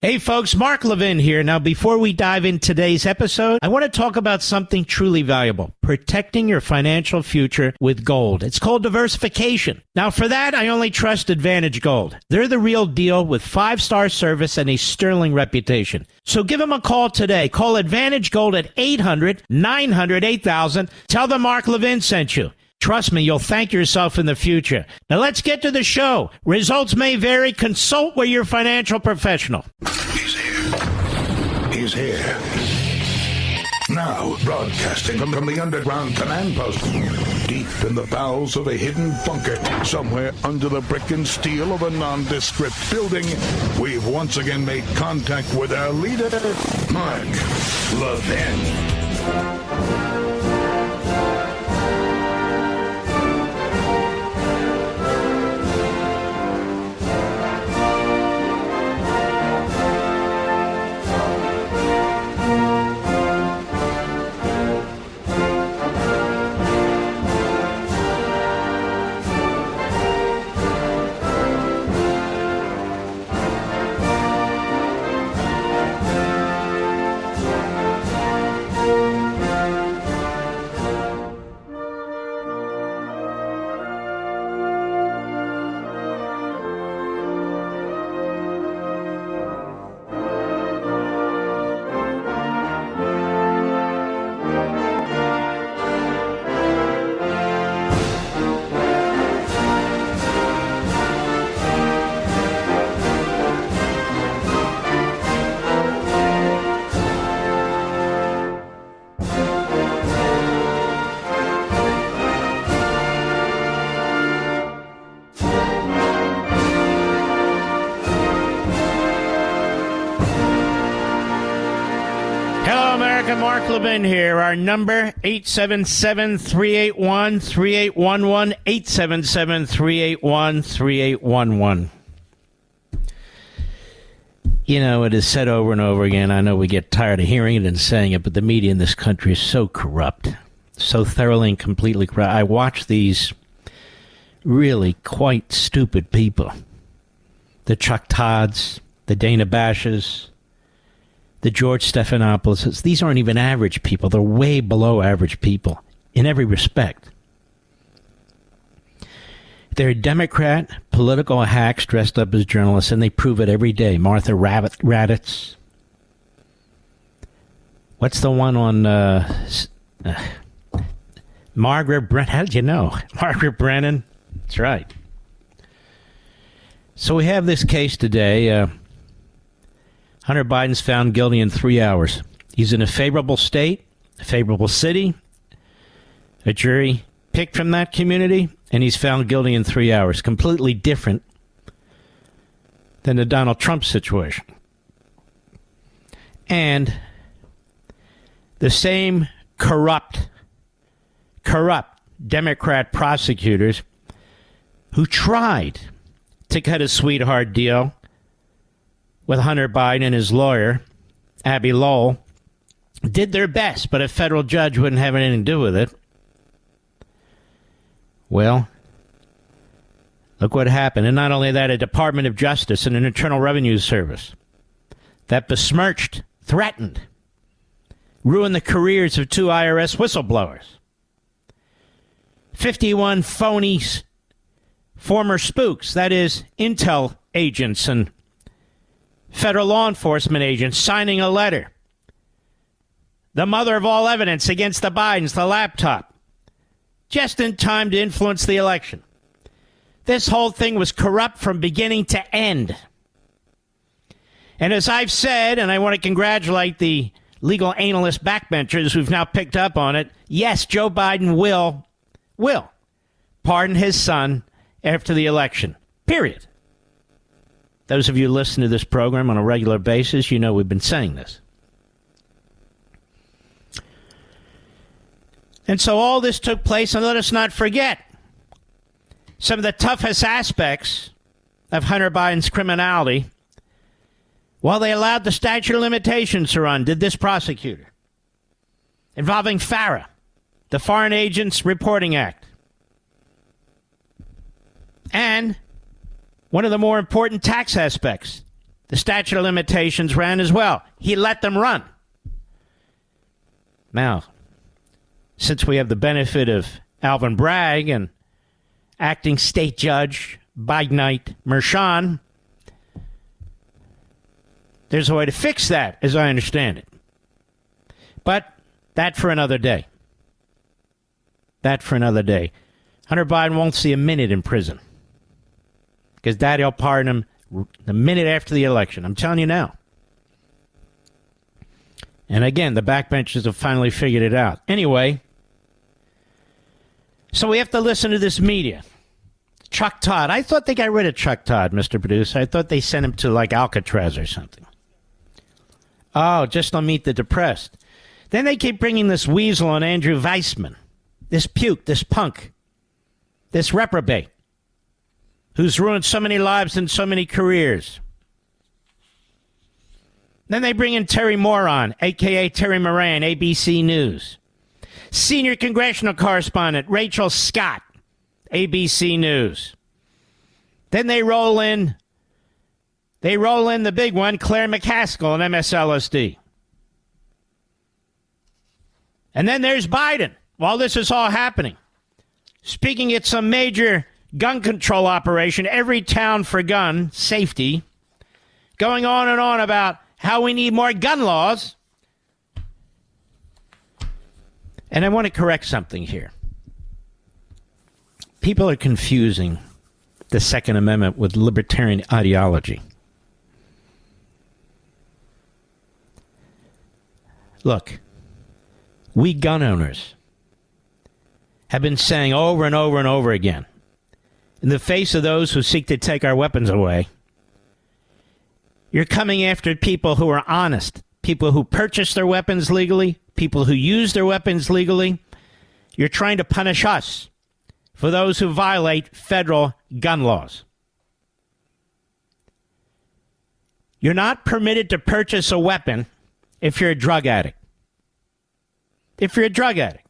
Hey folks, Mark Levin here. Now, before we dive into today's episode, I want to talk about something truly valuable, protecting your financial future with gold. It's called diversification. Now, for that, I only trust Advantage Gold. They're the real deal with 5-star service and a sterling reputation. So give them a call today. Call Advantage Gold at 800-900-8000. Tell them Mark Levin sent you. Trust me, you'll thank yourself in the future. Now let's get to the show. Results may vary. Consult with your financial professional. He's here. He's here. Now, broadcasting from the underground command post, deep in the bowels of a hidden bunker, somewhere under the brick and steel of a nondescript building, we've once again made contact with our leader, Mark Levin. Mark Levin here. Our number, 877-381-3811, 877-381-3811. You know, it is said over and over again. I know we get tired of hearing it and saying it, but the media in this country is so corrupt, so thoroughly and completely corrupt. I watch these really quite stupid people, the Chuck Todds, the Dana Bashes, the George Stephanopoulos. These aren't even average people. They're way below average people in every respect. They're Democrat political hacks dressed up as journalists, and they prove it every day. Martha Raddatz. What's the one on Margaret Brennan? How did you know? Margaret Brennan. That's right. So we have this case today. Hunter Biden's found guilty in 3 hours. He's in a favorable state, a favorable city, a jury picked from that community, and he's found guilty in 3 hours. Completely different than the Donald Trump situation. And the same corrupt Democrat prosecutors who tried to cut a sweetheart deal with Hunter Biden and his lawyer, Abby Lowell, did their best, but a federal judge wouldn't have anything to do with it. Well, look what happened. And not only that, a Department of Justice and an Internal Revenue Service that besmirched, threatened, ruined the careers of 2 IRS whistleblowers. 51 phony former spooks, that is, intel agents and federal law enforcement agents signing a letter. The mother of all evidence against the Bidens, the laptop. Just in time to influence the election. This whole thing was corrupt from beginning to end. And as I've said, and I want to congratulate the legal analyst backbenchers who've now picked up on it, yes, Joe Biden will pardon his son after the election. Period. Those of you who listen to this program on a regular basis, you know we've been saying this. And so all this took place, and let us not forget, some of the toughest aspects of Hunter Biden's criminality, while they allowed the statute of limitations to run, did this prosecutor, involving FARA, the Foreign Agents Reporting Act. And one of the more important tax aspects, The statute of limitations ran as well. He let them run. Now, since we have the benefit of Alvin Bragg and acting state judge Bidenite Mershon, there's a way to fix that, as I understand it. But that for another day. That for another day. Hunter Biden won't see a minute in prison, because Daddy will pardon him the minute after the election. I'm telling you now. And again, the backbenchers have finally figured it out. Anyway, so we have to listen to this media. Chuck Todd. I thought they got rid of Chuck Todd, Mr. Producer. I thought they sent him to like Alcatraz or something. Oh, just to meet the depressed. Then they keep bringing this weasel on Andrew Weissman. This puke, this punk, this reprobate, who's ruined so many lives and so many careers. Then they bring in Terry Moron, a.k.a. Terry Moran, ABC News. Senior congressional correspondent Rachel Scott, ABC News. Then they roll in the big one, Claire McCaskill on MSLSD. And then there's Biden, while this is all happening, speaking at some major gun control operation, every town for gun safety, going on and on about how we need more gun laws. And I want to correct something here. People are confusing the Second Amendment with libertarian ideology. Look, we gun owners have been saying over and over and over again, in the face of those who seek to take our weapons away, you're coming after people who are honest, people who purchase their weapons legally, people who use their weapons legally. You're trying to punish us for those who violate federal gun laws. You're not permitted to purchase a weapon if you're a drug addict. If you're a drug addict.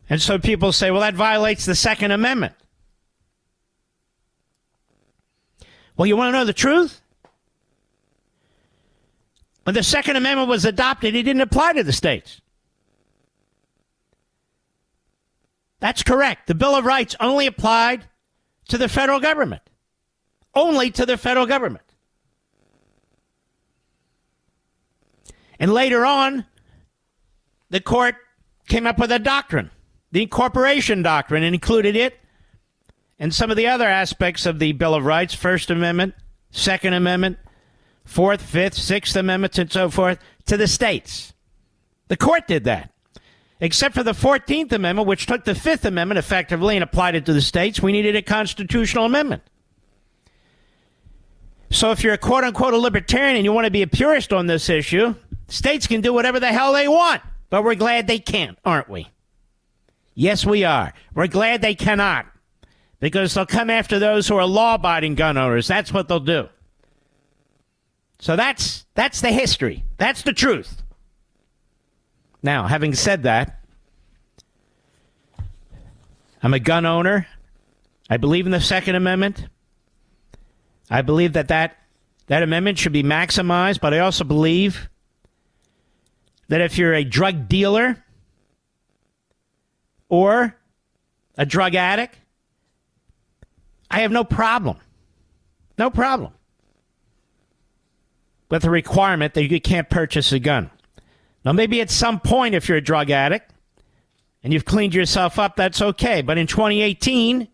And so people say, well, that violates the Second Amendment. Well, you want to know the truth? When the Second Amendment was adopted, it didn't apply to the states. That's correct. The Bill of Rights only applied to the federal government. Only to the federal government. And later on, the court came up with a doctrine, the incorporation doctrine, and included it and some of the other aspects of the Bill of Rights, First Amendment, Second Amendment, Fourth, Fifth, Sixth Amendments, and so forth, to the states. The court did that. Except for the 14th Amendment, which took the Fifth Amendment effectively and applied it to the states, we needed a constitutional amendment. So if you're a quote-unquote a libertarian and you want to be a purist on this issue, states can do whatever the hell they want. But we're glad they can't, aren't we? Yes, we are. We're glad they cannot. Because they'll come after those who are law-abiding gun owners. That's what they'll do. So that's the history. That's the truth. Now, having said that, I'm a gun owner. I believe in the Second Amendment. I believe that amendment should be maximized, but I also believe that if you're a drug dealer or a drug addict, I have no problem with the requirement that you can't purchase a gun. Now, maybe at some point, if you're a drug addict and you've cleaned yourself up, that's okay. But in 2018,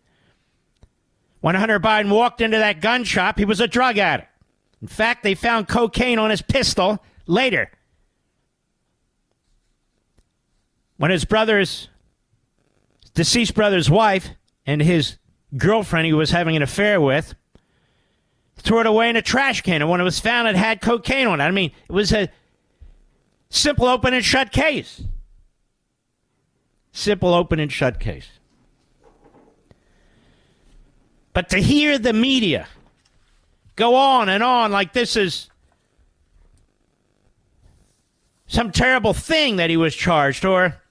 when Hunter Biden walked into that gun shop, he was a drug addict. In fact, they found cocaine on his pistol later. When his deceased brother's wife and his girlfriend he was having an affair with threw it away in a trash can, and when it was found, it had cocaine on it. I mean, it was a simple open and shut case. Simple open and shut case. But to hear the media go on and on like this is some terrible thing that he was charged, or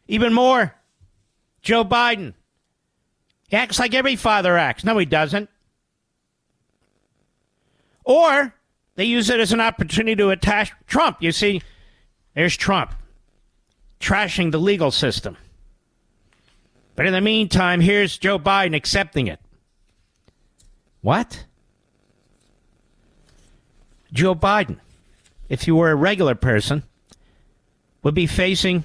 even more, Joe Biden He acts like every father acts. No, he doesn't. Or they use it as an opportunity to attack Trump. You see, there's Trump trashing the legal system. But in the meantime, here's Joe Biden accepting it. What? Joe Biden, if you were a regular person, would be facing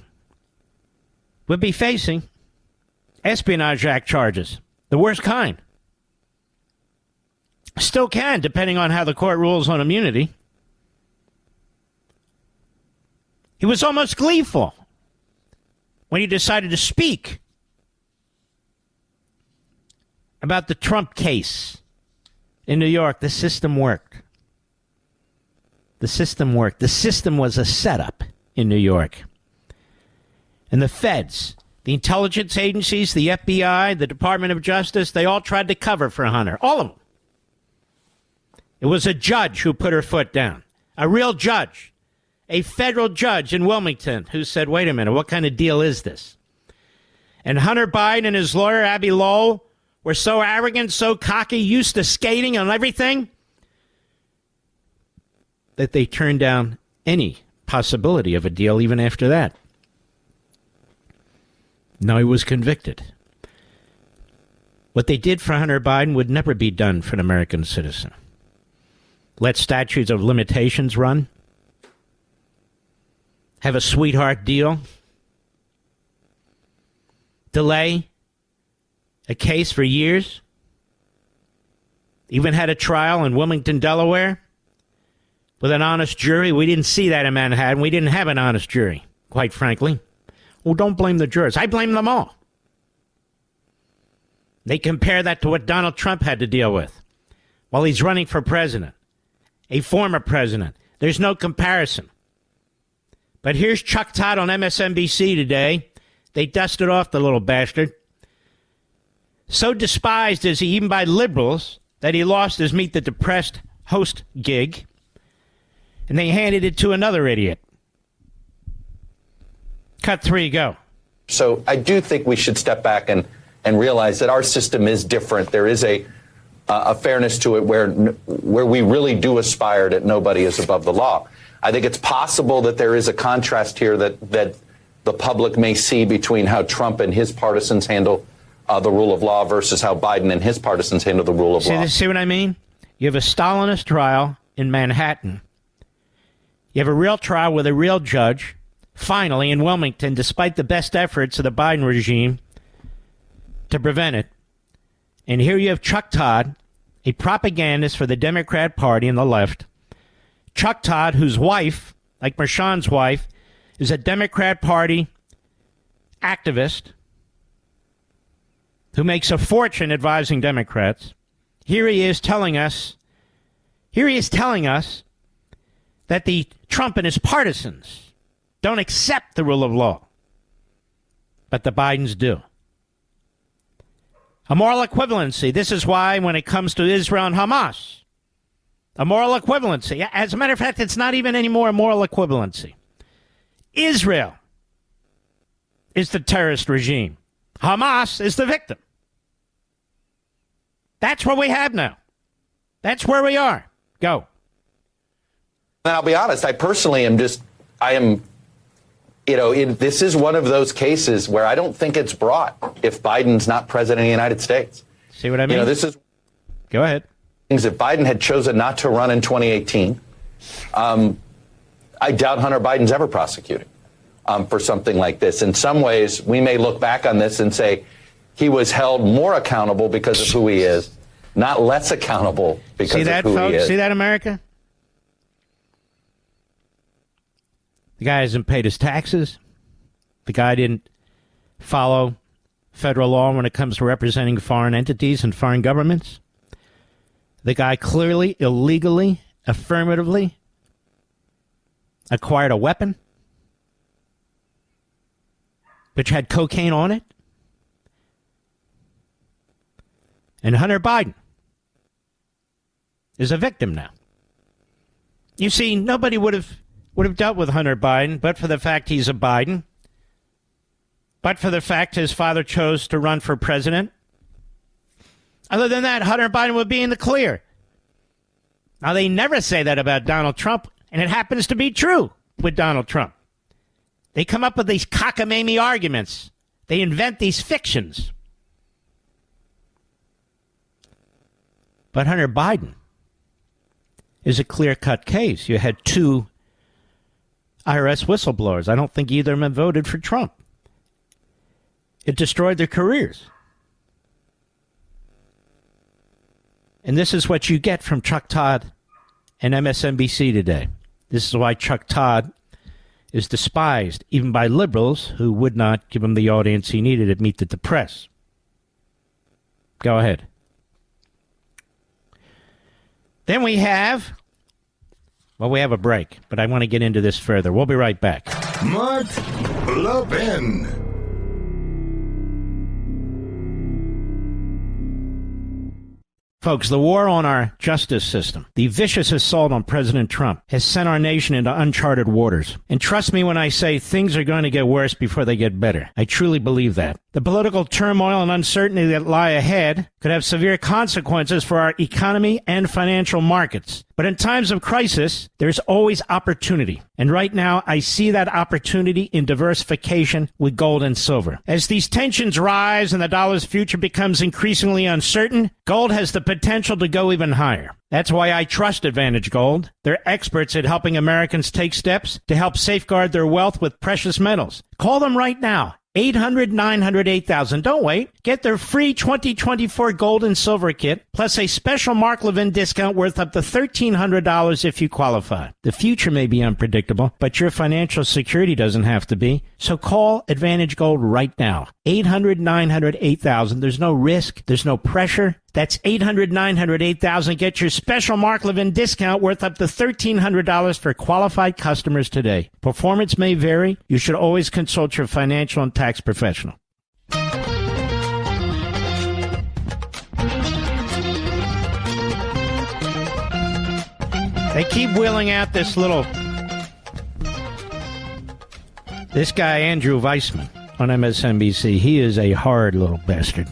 Espionage Act charges, the worst kind. Still can, depending on how the court rules on immunity. He was almost gleeful when he decided to speak about the Trump case in New York. The system worked. The system worked. The system was a setup in New York. And the feds, the intelligence agencies, the FBI, the Department of Justice, they all tried to cover for Hunter. All of them. It was a judge who put her foot down. A real judge. A federal judge in Wilmington who said, wait a minute, what kind of deal is this? And Hunter Biden and his lawyer, Abby Lowell, were so arrogant, so cocky, used to skating on everything, that they turned down any possibility of a deal even after that. Now he was convicted. What they did for Hunter Biden would never be done for an American citizen. Let statutes of limitations run. Have a sweetheart deal. Delay a case for years. Even had a trial in Wilmington, Delaware, with an honest jury. We didn't see that in Manhattan. We didn't have an honest jury, quite frankly. Well, don't blame the jurors. I blame them all. They compare that to what Donald Trump had to deal with while he's running for president, a former president. There's no comparison. But here's Chuck Todd on MSNBC today. They dusted off the little bastard. So despised is he even by liberals that he lost his Meet the Depressed host gig. And they handed it to another idiot. Cut 3, go. So I do think we should step back and realize that our system is different. There is a fairness to it where we really do aspire that nobody is above the law. I think it's possible that there is a contrast here that the public may see between how Trump and his partisans handle the rule of law versus how Biden and his partisans handle the rule of law. See what I mean? You have a Stalinist trial in Manhattan. You have a real trial with a real judge, finally, in Wilmington, despite the best efforts of the Biden regime to prevent it. And here you have Chuck Todd, a propagandist for the Democrat Party and the left. Chuck Todd, whose wife, like Mershon's wife, is a Democrat Party activist who makes a fortune advising Democrats. Here he is telling us that the Trump and his partisans don't accept the rule of law, but the Bidens do. A moral equivalency. This is why when it comes to Israel and Hamas, a moral equivalency. As a matter of fact, it's not even anymore a moral equivalency. Israel is the terrorist regime. Hamas is the victim. That's what we have now. That's where we are. Go. And I'll be honest, I personally am this is one of those cases where I don't think it's brought if Biden's not president of the United States. See what I mean? Go ahead. Things if Biden had chosen not to run in 2018, I doubt Hunter Biden's ever prosecuted for something like this. In some ways, we may look back on this and say he was held more accountable because of who he is, not less accountable because of who he is. See that, America? The guy hasn't paid his taxes. The guy didn't follow federal law when it comes to representing foreign entities and foreign governments. The guy clearly, illegally, affirmatively acquired a weapon which had cocaine on it. And Hunter Biden is a victim now. You see, nobody would have dealt with Hunter Biden but for the fact he's a Biden, but for the fact his father chose to run for president Other than that, Hunter Biden would be in the clear. Now, they never say that about Donald Trump, and it happens to be true with Donald Trump. They come up with these cockamamie arguments. They invent these fictions. But Hunter Biden is a clear-cut case. You had two IRS whistleblowers. I don't think either of them voted for Trump. It destroyed their careers. And this is what you get from Chuck Todd and MSNBC today. This is why Chuck Todd is despised, even by liberals who would not give him the audience he needed at Meet the Press. Go ahead. Then we have a break, but I want to get into this further. We'll be right back. Mark Levin. Folks, the war on our justice system, the vicious assault on President Trump, has sent our nation into uncharted waters. And trust me when I say things are going to get worse before they get better. I truly believe that. The political turmoil and uncertainty that lie ahead could have severe consequences for our economy and financial markets. But in times of crisis, there's always opportunity. And right now, I see that opportunity in diversification with gold and silver. As these tensions rise and the dollar's future becomes increasingly uncertain, gold has the potential to go even higher. That's why I trust Advantage Gold. They're experts at helping Americans take steps to help safeguard their wealth with precious metals. Call them right now. 800-900-8000. Don't wait. Get their free 2024 gold and silver kit, plus a special Mark Levin discount worth up to $1,300 if you qualify. The future may be unpredictable, but your financial security doesn't have to be. So call Advantage Gold right now. 800-900-8000. There's no risk. There's no pressure. That's 800-900-8000. Get your special Mark Levin discount worth up to $1,300 for qualified customers today. Performance may vary. You should always consult your financial and tax professional. They keep wheeling out this guy, Andrew Weissman, on MSNBC. He is a hard little bastard.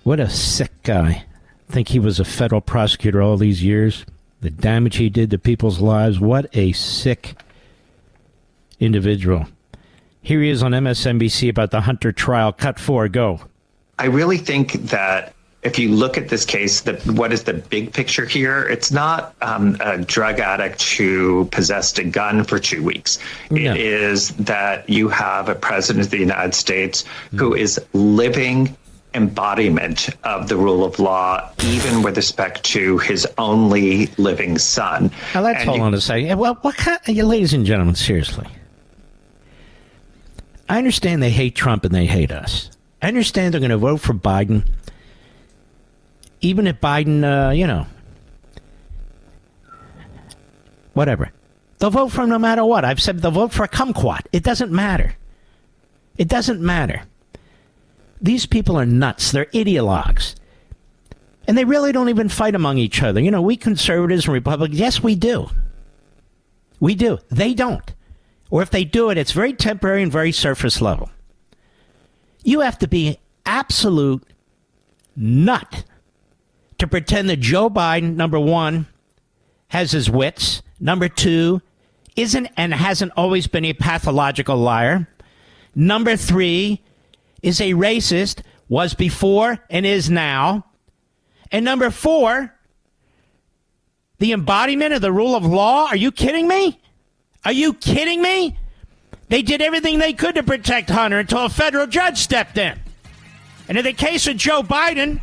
What a sick guy. I think he was a federal prosecutor all these years. The damage he did to people's lives. What a sick individual. Here he is on MSNBC about the Hunter trial. Cut 4, go. I really think that if you look at this case, what is the big picture here? It's not a drug addict who possessed a gun for 2 weeks. No. It is that you have a president of the United States who is living embodiment of the rule of law, even with respect to his only living son. Now let's hold on a second. Well, ladies and gentlemen, seriously. I understand they hate Trump and they hate us. I understand they're going to vote for Biden, even if Biden, whatever. They'll vote for him no matter what. I've said they'll vote for a kumquat. It doesn't matter. It doesn't matter. These people are nuts. They're ideologues. And they really don't even fight among each other. We conservatives and Republicans, yes, we do. We do. They don't. Or if they do it, it's very temporary and very surface level. You have to be absolute nut to pretend that Joe Biden, number one, has his wits. Number two, isn't and hasn't always been a pathological liar. Number three, is a racist, was before and is now. And number four, the embodiment of the rule of law. Are you kidding me? Are you kidding me? They did everything they could to protect Hunter until a federal judge stepped in. And in the case of Joe Biden,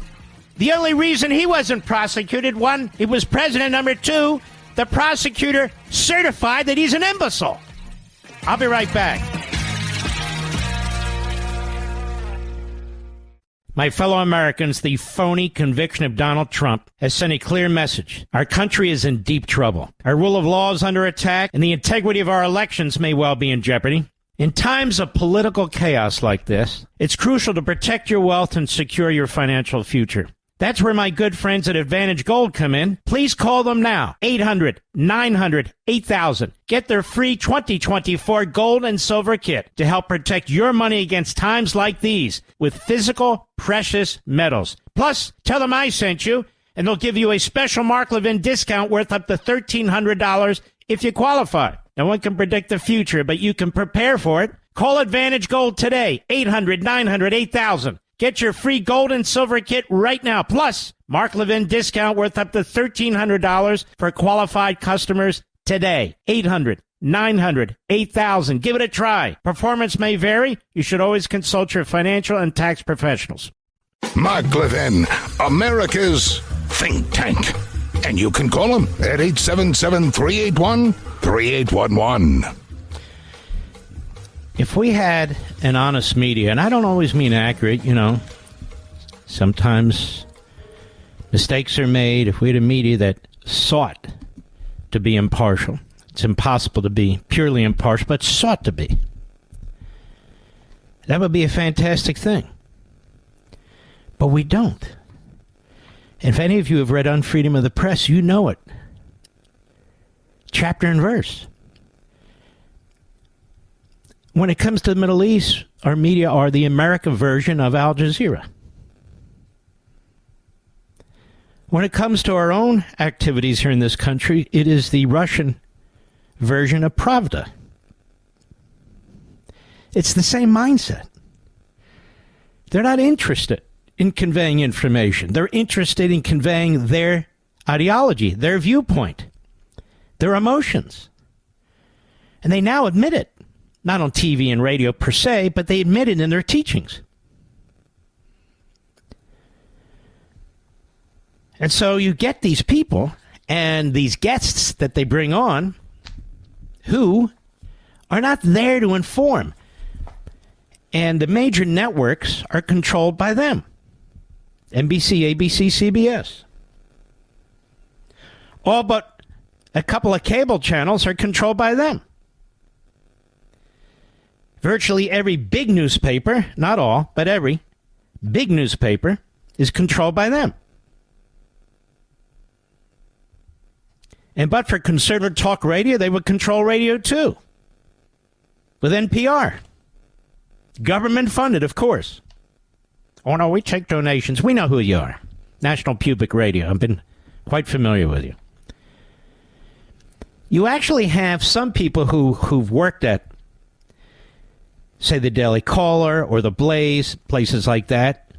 the only reason he wasn't prosecuted, one, he was president. Number two, the prosecutor certified that he's an imbecile. I'll be right back. My fellow Americans, the phony conviction of Donald Trump has sent a clear message. Our country is in deep trouble. Our rule of law is under attack, and the integrity of our elections may well be in jeopardy. In times of political chaos like this, it's crucial to protect your wealth and secure your financial future. That's where my good friends at Advantage Gold come in. Please call them now. 800-900-8000. Get their free 2024 gold and silver kit to help protect your money against times like these with physical, precious metals. Plus, tell them I sent you, and they'll give you a special Mark Levin discount worth up to $1,300 if you qualify. No one can predict the future, but you can prepare for it. Call Advantage Gold today. 800-900-8000. Get your free gold and silver kit right now. Plus, Mark Levin discount worth up to $1,300 for qualified customers today. 800-900-8000. Give it a try. Performance may vary. You should always consult your financial and tax professionals. Mark Levin, America's think tank. And you can call him at 877-381-3811. If we had an honest media, and I don't always mean accurate, sometimes mistakes are made. If we had a media that sought to be impartial, it's impossible to be purely impartial, but sought to be. That would be a fantastic thing. But we don't. And if any of you have read Unfreedom of the Press, you know it. Chapter and verse. When it comes to the Middle East, our media are the American version of Al Jazeera. When it comes to our own activities here in this country, it is the Russian version of Pravda. It's the same mindset. They're not interested in conveying information. They're interested in conveying their ideology, their viewpoint, their emotions. And they now admit it. Not on TV and radio per se, but they admit it in their teachings. And so you get these people and these guests that they bring on who are not there to inform. And the major networks are controlled by them. NBC, ABC, CBS. All but a couple of cable channels are controlled by them. Virtually every big newspaper, not all, but every big newspaper is controlled by them. And but for conservative talk radio, they would control radio too. With NPR. Government funded, of course. Oh no, we take donations. We know who you are. National Public Radio. I've been quite familiar with you. You actually have some people who've worked at, say, the Daily Caller or the Blaze, places like that,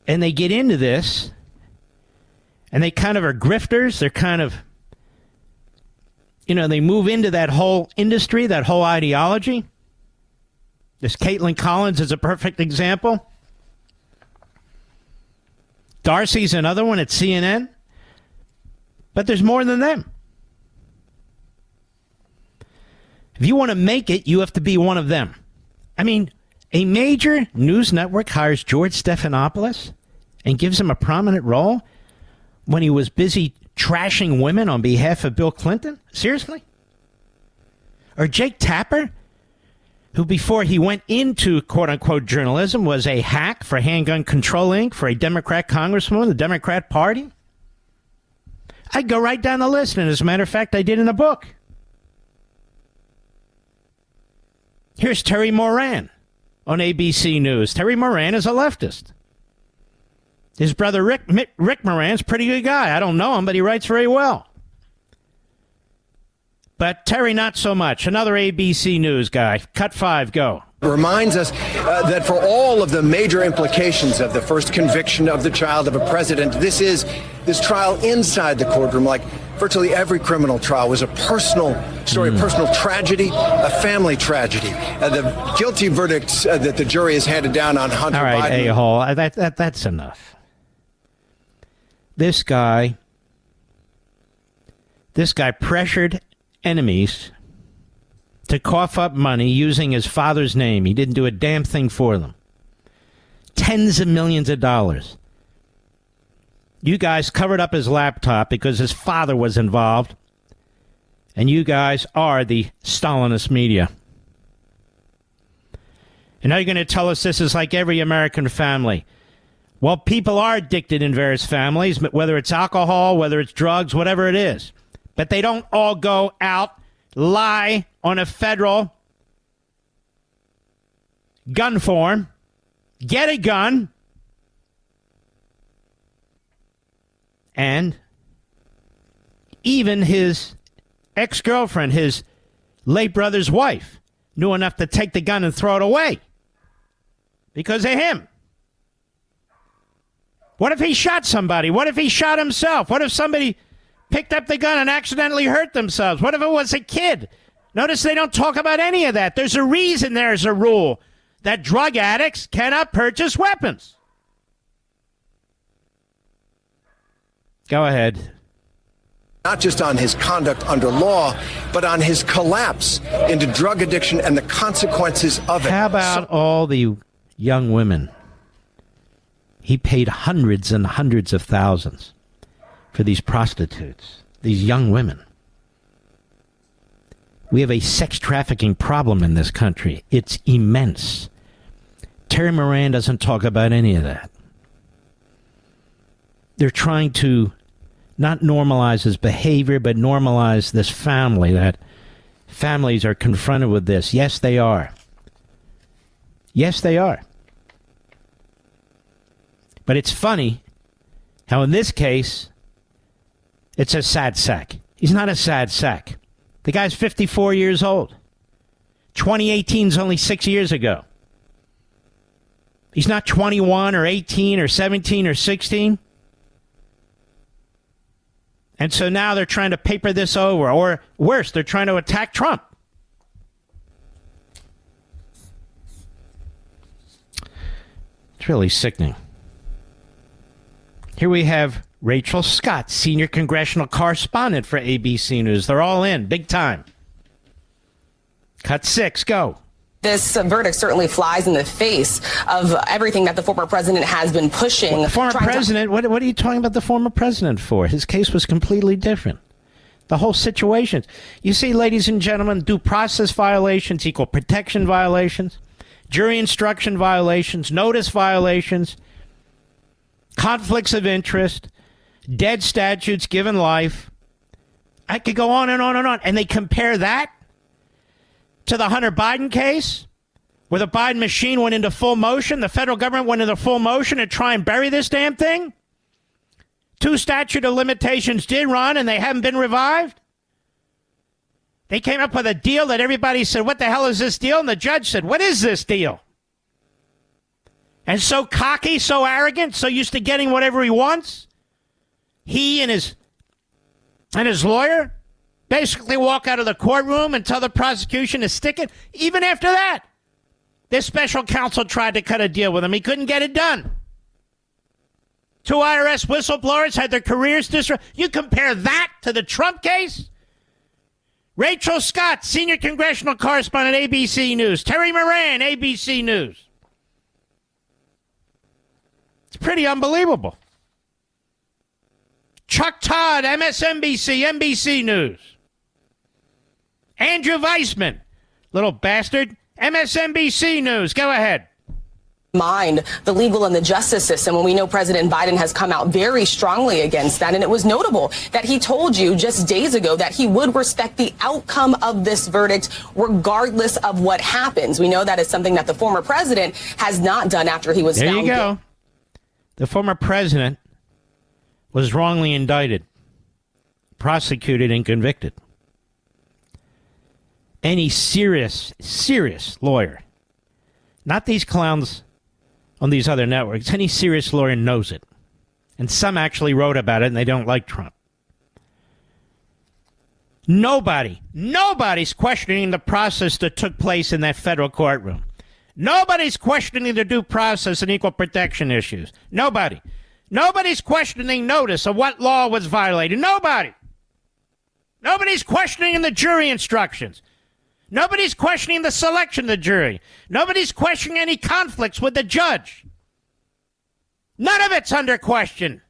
and they get into this, and they kind of are grifters. They're kind of, they move into that whole industry, that whole ideology. This Caitlin Collins is a perfect example. Darcy's another one at CNN. But there's more than them. If you want to make it, you have to be one of them. I mean, a major news network hires George Stephanopoulos and gives him a prominent role when he was busy trashing women on behalf of Bill Clinton? Seriously? Or Jake Tapper, who before he went into quote-unquote journalism was a hack for Handgun Control Inc., for a Democrat congresswoman, the Democrat Party? I'd go right down the list, and as a matter of fact, I did in a book. Here's Terry Moran on ABC News. Terry Moran is a leftist. His brother Rick Moran's a pretty good guy. I don't know him, but he writes very well. But Terry, not so much. Another ABC News guy. Cut 5, go. Reminds us that for all of the major implications of the first conviction of the child of a president, this trial inside the courtroom, like virtually every criminal trial, was a personal story, a personal tragedy, a family tragedy. The guilty verdicts that the jury has handed down on Hunter Biden. All right, a-hole, that's enough. This guy pressured enemies to cough up money using his father's name. He didn't do a damn thing for them. Tens of millions of dollars. You guys covered up his laptop because his father was involved. And you guys are the Stalinist media. And now you're going to tell us this is like every American family. Well, people are addicted in various families, whether it's alcohol, whether it's drugs, whatever it is. But they don't all go out, lie on a federal gun form, get a gun, and even his ex-girlfriend, his late brother's wife, knew enough to take the gun and throw it away because of him. What if he shot somebody? What if he shot himself? What if somebody picked up the gun and accidentally hurt themselves? What if it was a kid? Notice they don't talk about any of that. There's a reason there's a rule that drug addicts cannot purchase weapons. Go ahead. Not just on his conduct under law, but on his collapse into drug addiction and the consequences of it. How about all the young women? He paid hundreds and hundreds of thousands for these prostitutes, these young women. We have a sex trafficking problem in this country. It's immense. Terry Moran doesn't talk about any of that. They're trying to not normalize his behavior, but normalize this family, that families are confronted with this. Yes, they are. Yes, they are. But it's funny how in this case, it's a sad sack. He's not a sad sack. The guy's 54 years old. 2018 is only 6 years ago. He's not 21 or 18 or 17 or 16. And so now they're trying to paper this over, or worse, they're trying to attack Trump. It's really sickening. Here we have Rachel Scott, senior congressional correspondent for ABC News. They're all in, big time. Cut 6, go. This verdict certainly flies in the face of everything that the former president has been pushing. Well, the former president, what are you talking about the former president for? His case was completely different. The whole situation. You see, ladies and gentlemen, due process violations, equal protection violations, jury instruction violations, notice violations, conflicts of interest, dead statutes given life. I could go on and on and on. And they compare that to the Hunter Biden case, where the Biden machine went into full motion. The federal government went into full motion to try and bury this damn thing. 2 statute of limitations did run, and they haven't been revived. They came up with a deal that everybody said, what the hell is this deal? And the judge said, what is this deal? And so cocky, so arrogant, so used to getting whatever he wants, he and his lawyer basically walk out of the courtroom and tell the prosecution to stick it. Even after that, this special counsel tried to cut a deal with him. He couldn't get it done. 2 IRS whistleblowers had their careers disrupted. You compare that to the Trump case? Rachel Scott, senior congressional correspondent, ABC News. Terry Moran, ABC News. It's pretty unbelievable. Chuck Todd, MSNBC, NBC News. Andrew Weissman, little bastard, MSNBC News. Go ahead. Mind the legal and the justice system when we know President Biden has come out very strongly against that. And it was notable that he told you just days ago that he would respect the outcome of this verdict regardless of what happens. We know that is something that the former president has not done after he was found. There you go. The former president was wrongly indicted, prosecuted, and convicted. Any serious lawyer, not these clowns on these other networks, any serious lawyer knows it. And some actually wrote about it, and they don't like Trump. Nobody's questioning the process that took place in that federal courtroom. Nobody's questioning the due process and equal protection issues. Nobody's questioning notice of what law was violated. Nobody's questioning the jury instructions. Nobody's questioning the selection of the jury. Nobody's questioning any conflicts with the judge. None of it's under question.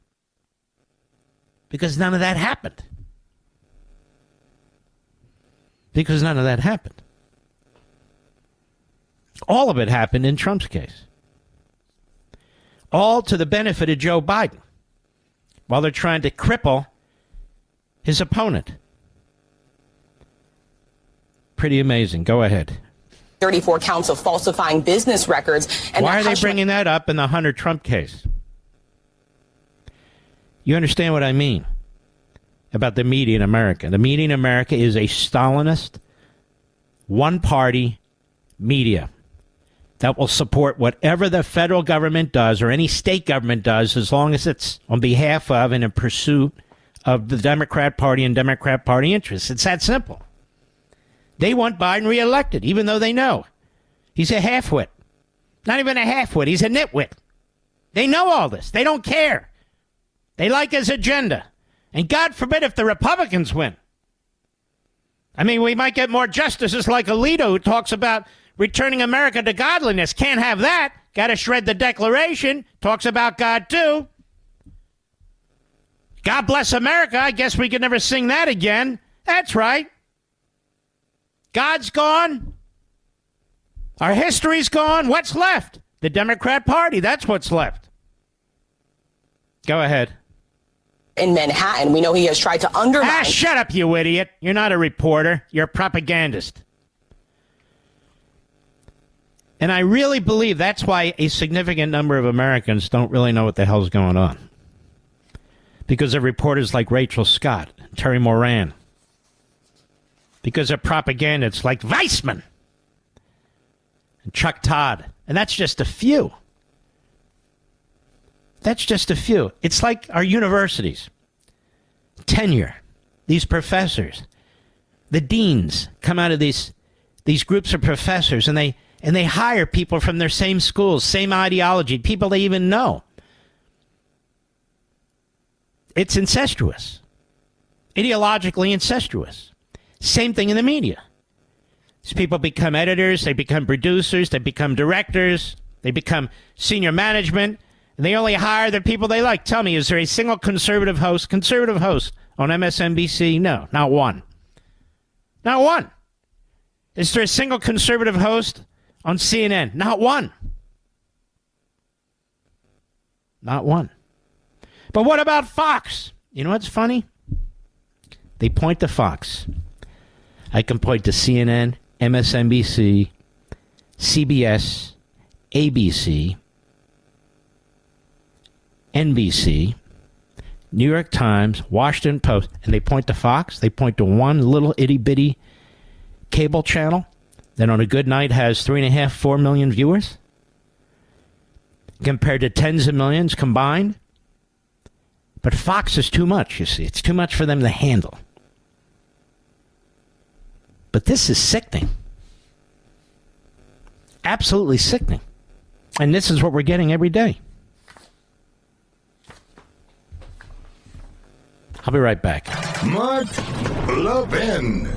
Because none of that happened. All of it happened in Trump's case. all to the benefit of Joe Biden, while they're trying to cripple his opponent. Pretty amazing. Go ahead. 34 counts of falsifying business records. And why are they bringing that up in the Hunter Trump case? You understand what I mean about the media in America. The media in America is a Stalinist, one-party media that will support whatever the federal government does or any state government does, as long as it's on behalf of and in pursuit of the Democrat Party and Democrat Party interests. It's that simple. They want Biden reelected, even though they know he's a halfwit. Not even a halfwit. He's a nitwit. They know all this. They don't care. They like his agenda. And God forbid if the Republicans win. I mean, we might get more justices like Alito, who talks about returning America to godliness. Can't have that. Got to shred the Declaration. Talks about God, too. God bless America. I guess we could never sing that again. That's right. God's gone. Our history's gone. What's left? The Democrat Party. That's what's left. Go ahead. In Manhattan, we know he has tried to undermine... shut up, you idiot. You're not a reporter. You're a propagandist. And I really believe that's why a significant number of Americans don't really know what the hell's going on. Because of reporters like Rachel Scott, Terry Moran. Because of propagandists like Weissman and Chuck Todd. And that's just a few. That's just a few. It's like our universities. Tenure. These professors. The deans come out of these groups of professors, and they hire people from their same schools, same ideology, people they even know. It's incestuous. Ideologically incestuous. Same thing in the media. These people become editors, they become producers, they become directors, they become senior management, and they only hire the people they like. Tell me, is there a single conservative host on MSNBC? No, not one. Not one. Is there a single conservative host on CNN? Not one. Not one. But what about Fox? You know what's funny? They point to Fox. I can point to CNN, MSNBC, CBS, ABC, NBC, New York Times, Washington Post, and they point to Fox. They point to one little itty-bitty cable channel that on a good night has 3.5, 4 million viewers compared to tens of millions combined. But Fox is too much, you see. It's too much for them to handle. But this is sickening. Absolutely sickening. And this is what we're getting every day. I'll be right back. Mark Levin.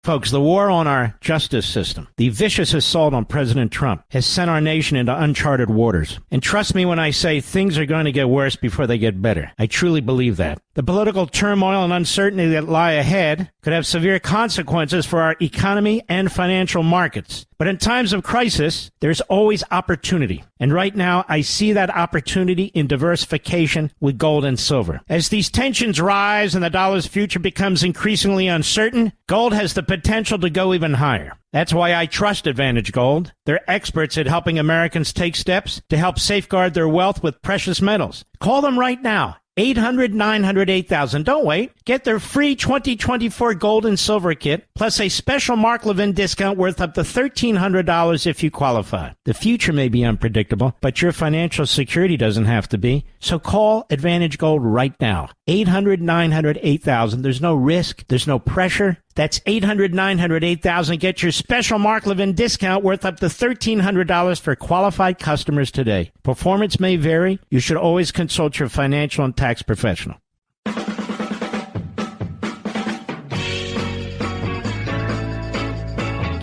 Folks, the war on our justice system, the vicious assault on President Trump, has sent our nation into uncharted waters. And trust me when I say things are going to get worse before they get better. I truly believe that. The political turmoil and uncertainty that lie ahead could have severe consequences for our economy and financial markets. But in times of crisis, there's always opportunity. And right now, I see that opportunity in diversification with gold and silver. As these tensions rise and the dollar's future becomes increasingly uncertain, gold has the potential to go even higher. That's why I trust Advantage Gold. They're experts at helping Americans take steps to help safeguard their wealth with precious metals. Call them right now. 800-900-8000. Don't wait. Get their free 2024 gold and silver kit, plus a special Mark Levin discount worth up to $1,300 if you qualify. The future may be unpredictable, but your financial security doesn't have to be. So call Advantage Gold right now. 800-900-8000. There's no risk. There's no pressure. That's 800-900-8000. Get your special Mark Levin discount worth up to $1,300 for qualified customers today. Performance may vary. You should always consult your financial and tax professional.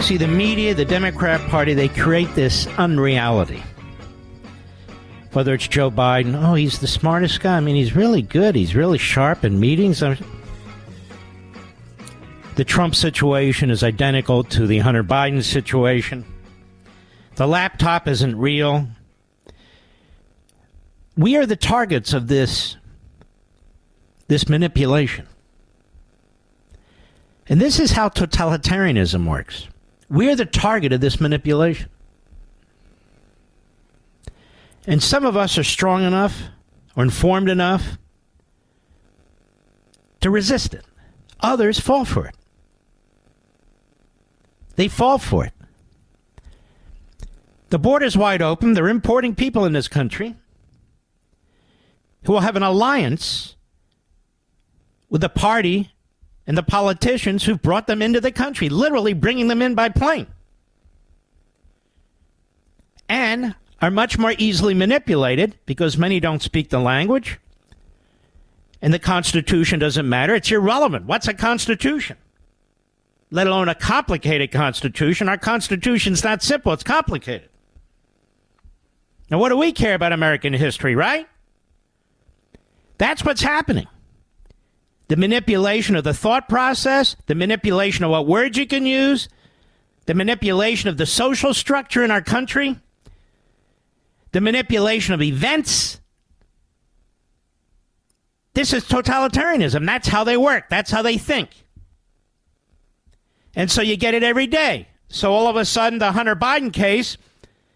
See, the media, the Democrat Party, they create this unreality. Whether it's Joe Biden, oh, he's the smartest guy. I mean, he's really good. He's really sharp in meetings. The Trump situation is identical to the Hunter Biden situation. The laptop isn't real. We are the targets of this manipulation. And this is how totalitarianism works. We're the target of this manipulation. And some of us are strong enough or informed enough to resist it. Others fall for it. They fall for it. The border's wide open. They're importing people in this country who will have an alliance with the party and the politicians who brought them into the country, literally bringing them in by plane, and are much more easily manipulated because many don't speak the language, and the Constitution doesn't matter. It's irrelevant. What's a Constitution? Let alone a complicated Constitution. Our Constitution's not simple. It's complicated. Now, what do we care about American history, right? That's what's happening. The manipulation of the thought process, the manipulation of what words you can use, the manipulation of the social structure in our country, the manipulation of events. This is totalitarianism. That's how they work. That's how they think. And so you get it every day. So all of a sudden, the Hunter Biden case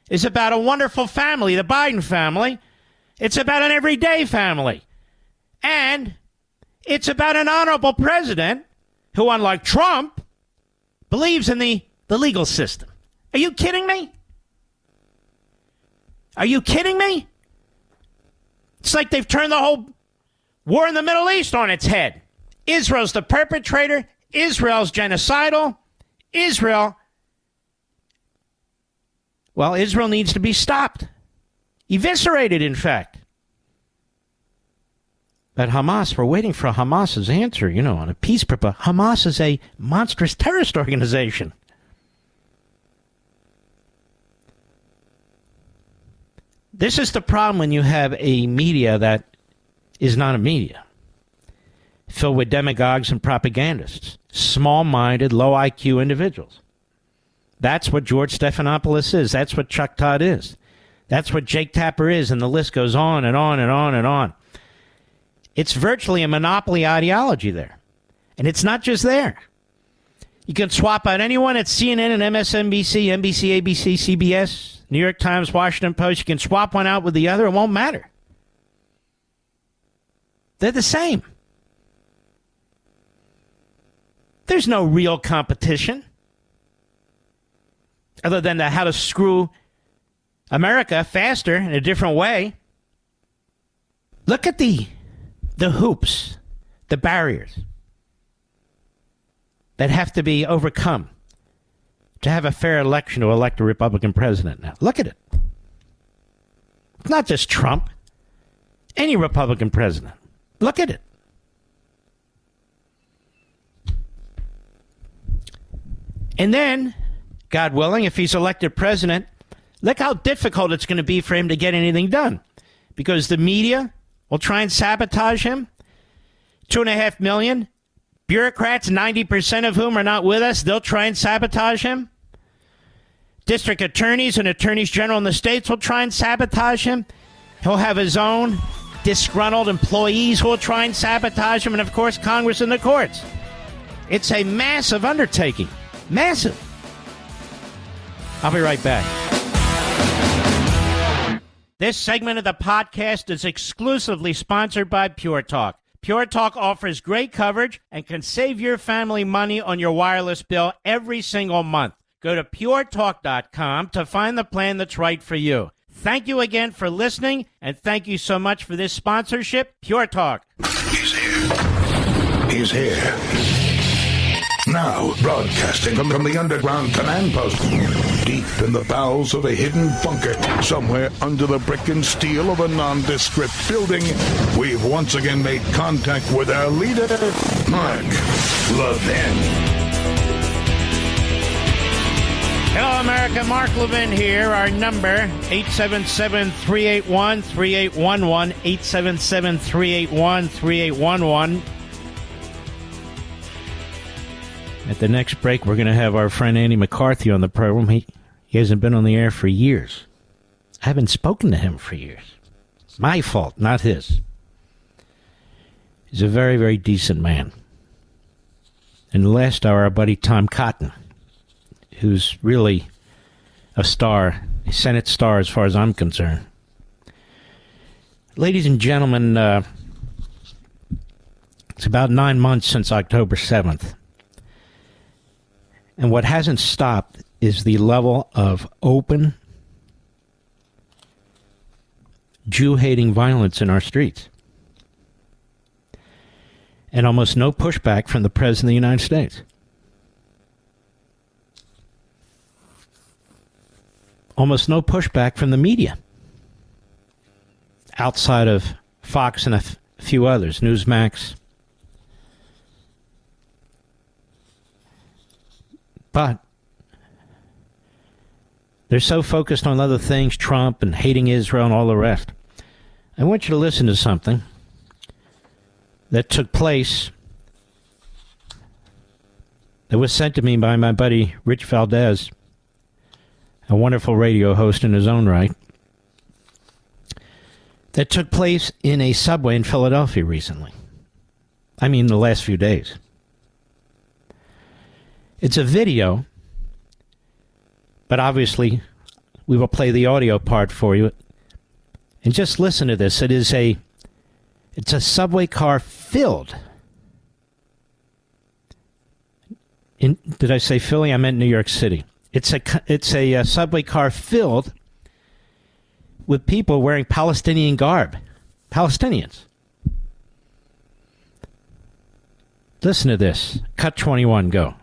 is about a wonderful family, the Biden family. It's about an everyday family. And it's about an honorable president who, unlike Trump, believes in the legal system. Are you kidding me? Are you kidding me? It's like they've turned the whole war in the Middle East on its head. Israel's the perpetrator. Israel's genocidal. Israel needs to be stopped. Eviscerated, in fact. But Hamas, we're waiting for Hamas's answer, on a peace proposal. Hamas is a monstrous terrorist organization. This is the problem when you have a media that is not a media, filled with demagogues and propagandists, small-minded, low-IQ individuals. That's what George Stephanopoulos is. That's what Chuck Todd is. That's what Jake Tapper is, and the list goes on and on and on and on. It's virtually a monopoly ideology there. And it's not just there. You can swap out anyone at CNN and MSNBC, NBC, ABC, CBS, New York Times, Washington Post. You can swap one out with the other. It won't matter. They're the same. There's no real competition other than how to screw America faster in a different way. Look at the hoops, the barriers that have to be overcome to have a fair election to elect a Republican president now. Look at it. It's not just Trump. Any Republican president. Look at it. And then, God willing, if he's elected president, look how difficult it's going to be for him to get anything done. Because the media will try and sabotage him. 2.5 million bureaucrats, 90% of whom are not with us, they'll try and sabotage him. District attorneys and attorneys general in the states will try and sabotage him. He'll have his own disgruntled employees who will try and sabotage him. And, of course, Congress and the courts. It's a massive undertaking. Massive. I'll be right back. This segment of the podcast is exclusively sponsored by Pure Talk. Pure Talk offers great coverage and can save your family money on your wireless bill every single month. Go to puretalk.com to find the plan that's right for you. Thank you again for listening, and thank you so much for this sponsorship, Pure Talk. He's here. He's here. Now, broadcasting from the underground command post, deep in the bowels of a hidden bunker, somewhere under the brick and steel of a nondescript building, we've once again made contact with our leader, Mark Levin. Hello, America. Mark Levin here. Our number, 877-381-3811, 877-381-3811. At the next break, we're going to have our friend Andy McCarthy on the program. He hasn't been on the air for years. I haven't spoken to him for years. My fault, not his. He's a very, very decent man. In the last hour, our buddy Tom Cotton, who's really a star, a Senate star as far as I'm concerned. Ladies and gentlemen, it's about 9 months since October 7th. And what hasn't stopped is the level of open Jew-hating violence in our streets. And almost no pushback from the President of the United States. Almost no pushback from the media. Outside of Fox and a few others, Newsmax. But they're so focused on other things, Trump and hating Israel and all the rest. I want you to listen to something that took place that was sent to me by my buddy Rich Valdez, a wonderful radio host in his own right, that took place in a subway in Philadelphia recently. I mean, the last few days. It's a video, but obviously we will play the audio part for you. And just listen to this. It's a subway car filled. Did I say Philly? I meant New York City. It's a subway car filled with people wearing Palestinian garb. Palestinians. Listen to this. Cut 21, go.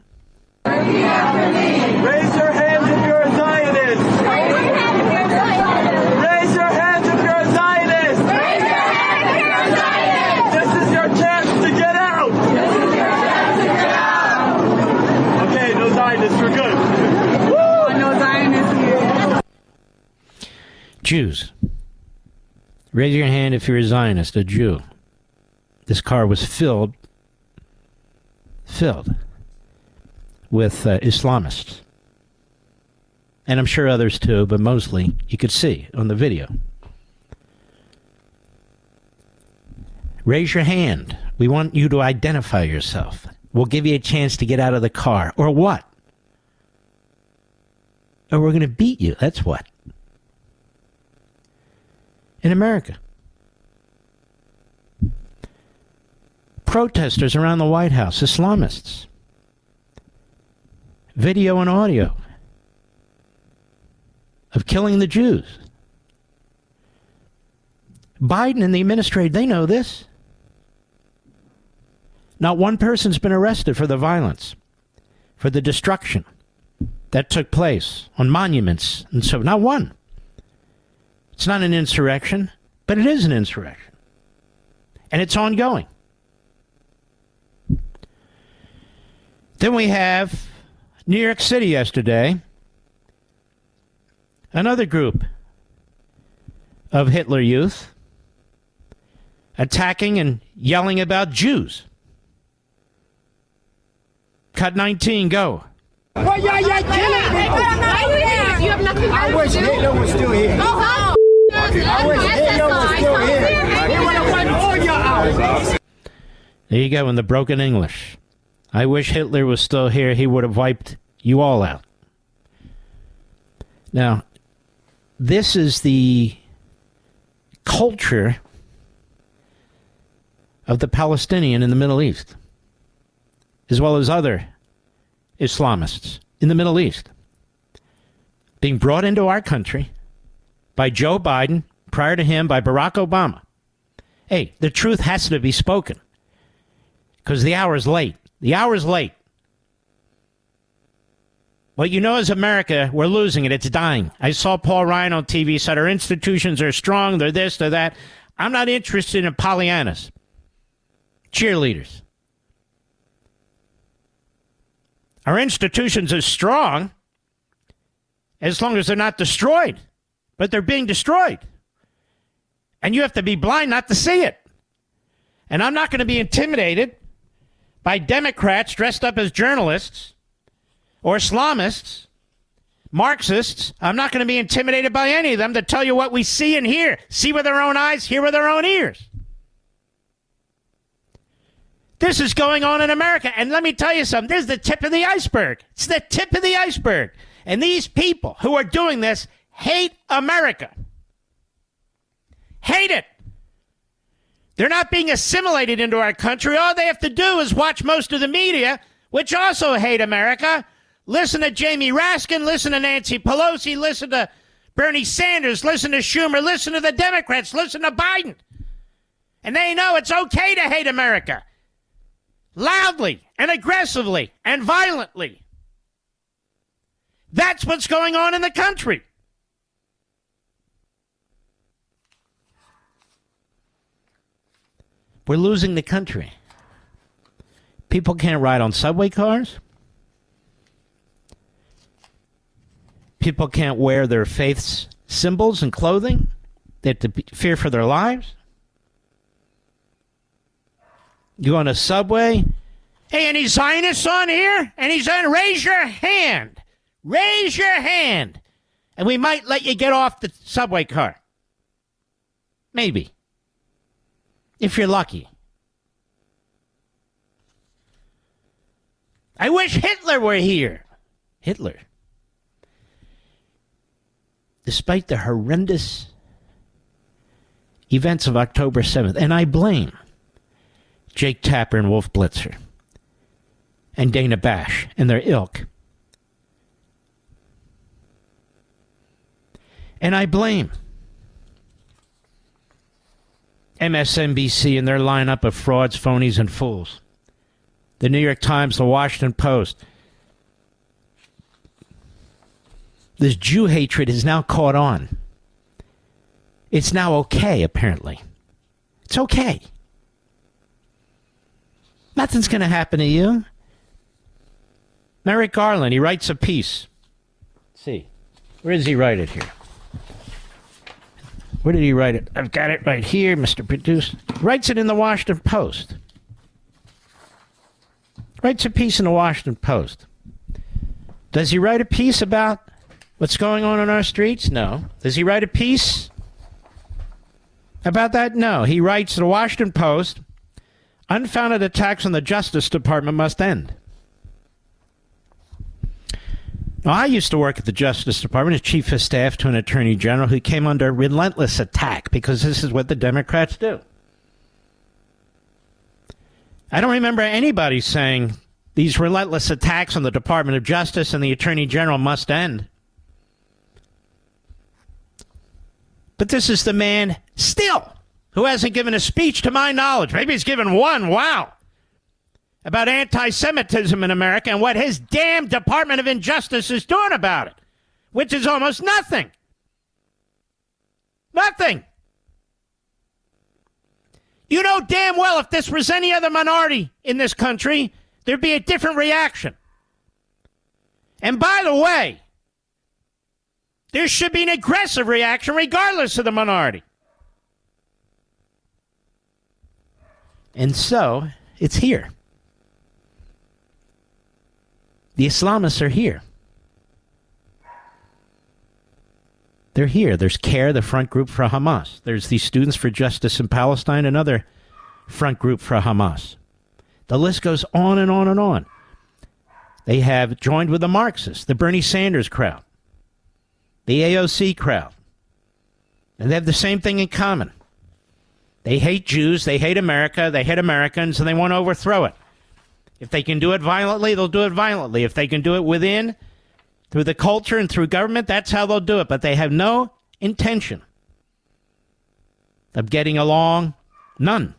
Raise your hands if you're a Zionist. Raise your hands if you're a Zionist. Raise your hands if you're a Zionist. Raise your hands if you're a Zionist. This is your chance to get out. This is your chance to get out. Okay, no Zionists, we're good. Woo! No Zionists here. Jews. Raise your hand if you're a Zionist, a Jew. This car was filled with Islamists. And I'm sure others too, but mostly you could see on the video. Raise your hand. We want you to identify yourself. We'll give you a chance to get out of the car. Or what? Or we're going to beat you. That's what. In America. Protesters around the White House, Islamists. Video and audio of killing the Jews. Biden and the administration, they know this. Not one person's been arrested for the violence, for the destruction that took place on monuments and so, not one. It's not an insurrection, but it is an insurrection. And it's ongoing. Then we have New York City yesterday. Another group of Hitler Youth attacking and yelling about Jews. Cut 19, go. Well, yeah, killing people. You have nothing I wish Hitler was still here. Go home. I wish Hitler was still here. He would have wiped all your out. There you go in the broken English. I wish Hitler was still here. He would have wiped you all out. Now, this is the culture of the Palestinian in the Middle East, as well as other Islamists in the Middle East, being brought into our country by Joe Biden, prior to him by Barack Obama. Hey, the truth has to be spoken, because the hour is late. The hour is late. Well, you know, as America, we're losing it. It's dying. I saw Paul Ryan on TV said our institutions are strong. They're this, they're that. I'm not interested in Pollyannas. Cheerleaders. Our institutions are strong as long as they're not destroyed. But they're being destroyed. And you have to be blind not to see it. And I'm not going to be intimidated by Democrats dressed up as journalists or Islamists, Marxists. I'm not going to be intimidated by any of them to tell you what we see and hear. See with our own eyes, hear with our own ears. This is going on in America. And let me tell you something. This is the tip of the iceberg. It's the tip of the iceberg. And these people who are doing this hate America. Hate it. They're not being assimilated into our country. All they have to do is watch most of the media, which also hate America. Listen to Jamie Raskin, listen to Nancy Pelosi, listen to Bernie Sanders, listen to Schumer, listen to the Democrats, listen to Biden. And they know it's okay to hate America. Loudly and aggressively and violently. That's what's going on in the country. We're losing the country. People can't ride on subway cars. People can't wear their faith's symbols and clothing. They have to fear for their lives. You go on a subway. Hey, any Zionists on here? Any Zionists? Raise your hand. Raise your hand. And we might let you get off the subway car. Maybe. If you're lucky. I wish Hitler were here. Hitler. Despite the horrendous events of October 7th, and I blame Jake Tapper and Wolf Blitzer and Dana Bash and their ilk. And I blame MSNBC and their lineup of frauds, phonies, and fools. The New York Times, the Washington Post. This Jew hatred is now caught on. It's now okay, apparently. It's okay. Nothing's going to happen to you. Merrick Garland, he writes a piece. Let's see. Where does he write it here? Where did he write it? I've got it right here, Mr. Producer. Writes it in the Washington Post. Writes a piece in the Washington Post. Does he write a piece about what's going on in our streets? No. Does he write a piece about that? No. He writes the Washington Post, unfounded attacks on the Justice Department must end. Now, I used to work at the Justice Department as chief of staff to an attorney general who came under relentless attack because this is what the Democrats do. I don't remember anybody saying these relentless attacks on the Department of Justice and the attorney general must end. But this is the man still who hasn't given a speech to my knowledge. Maybe he's given one, wow, about anti-Semitism in America and what his damn Department of Injustice is doing about it, which is almost nothing. Nothing. You know damn well if this was any other minority in this country, there'd be a different reaction. And by the way, there should be an aggressive reaction regardless of the minority. And so, it's here. The Islamists are here. They're here. There's CARE, the front group for Hamas. There's the Students for Justice in Palestine, another front group for Hamas. The list goes on and on and on. They have joined with the Marxists, the Bernie Sanders crowd, the AOC crowd. And they have the same thing in common. They hate Jews, they hate America, they hate Americans, and they want to overthrow it. If they can do it violently, they'll do it violently. If they can do it within, through the culture and through government, that's how they'll do it. But they have no intention of getting along. None.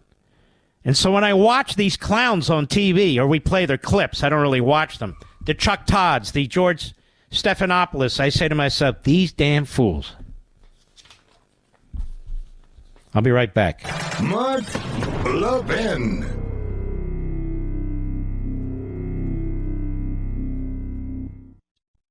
And so when I watch these clowns on TV, or we play their clips, I don't really watch them, the Chuck Todds, the George Stephanopoulos, I say to myself, these damn fools. I'll be right back. Mark Levin.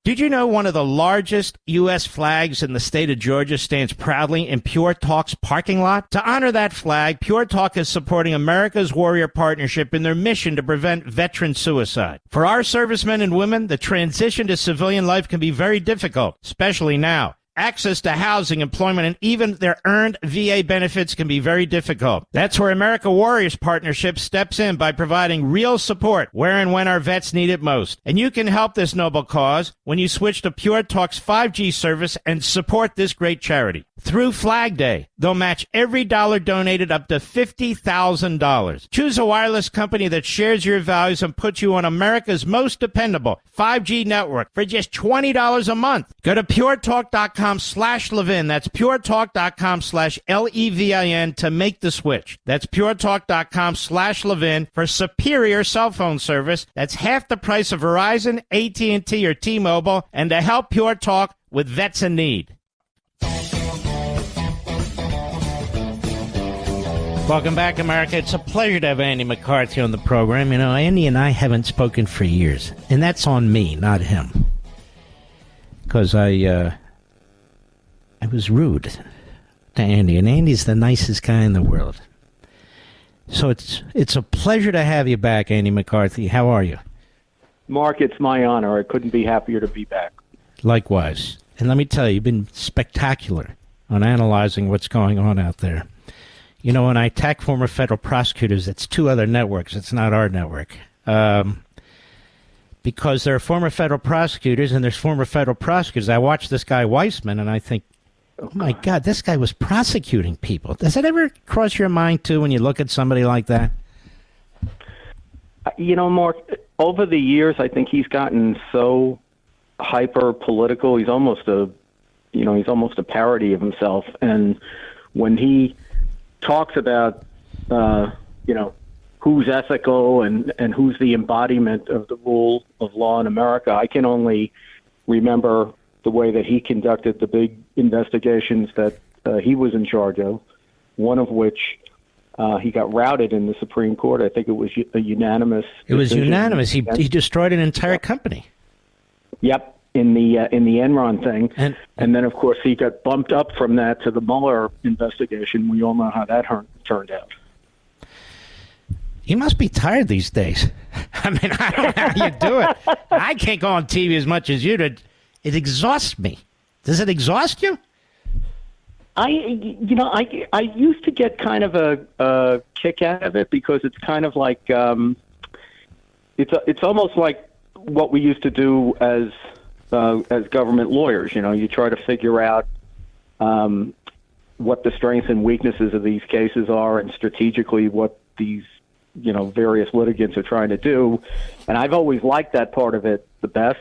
Did you know one of the largest U.S. flags in the state of Georgia stands proudly in Pure Talk's parking lot? To honor that flag, Pure Talk is supporting America's Warrior Partnership in their mission to prevent veteran suicide. For our servicemen and women, the transition to civilian life can be very difficult, especially now. Access to housing, employment, and even their earned VA benefits can be very difficult. That's where America Warriors Partnership steps in by providing real support where and when our vets need it most. And you can help this noble cause when you switch to Pure Talk's 5G service and support this great charity. Through Flag Day, they'll match every dollar donated up to $50,000. Choose a wireless company that shares your values and puts you on America's most dependable 5G network for just $20 a month. Go to puretalk.com/Levin. That's puretalk.com/LEVIN to make the switch. That's puretalk.com/Levin for superior cell phone service. That's half the price of Verizon, AT&T, or T-Mobile, and to help Pure Talk with vets in need. Welcome back, America. It's a pleasure to have Andy McCarthy on the program. You know, Andy and I haven't spoken for years, and that's on me, not him, because I was rude to Andy, and Andy's the nicest guy in the world. So it's a pleasure to have you back, Andy McCarthy. How are you? Mark, it's my honor. I couldn't be happier to be back. Likewise. And let me tell you, you've been spectacular on analyzing what's going on out there. You know, when I attack former federal prosecutors, it's two other networks. It's not our network. Because there are former federal prosecutors and there's former federal prosecutors. I watch this guy Weissman and I think, oh my God, this guy was prosecuting people. Does that ever cross your mind, too, when you look at somebody like that? You know, Mark, over the years, I think he's gotten so hyper political. He's almost a parody of himself. And when he talks about, who's ethical and who's the embodiment of the rule of law in America, I can only remember the way that he conducted the big investigations that he was in charge of, one of which he got routed in the Supreme Court. I think it was a unanimous decision. It was unanimous. He destroyed an entire company. Yep. In the Enron thing, and then of course he got bumped up from that to the Mueller investigation. We all know how that turned out. You must be tired these days. I mean, I don't know how you do it. I can't go on TV as much as you do. It exhausts me. Does it exhaust you? I used to get kind of a kick out of it because it's kind of like it's almost like what we used to do as government lawyers. You know, you try to figure out what the strengths and weaknesses of these cases are, and strategically what these various litigants are trying to do. And I've always liked that part of it the best.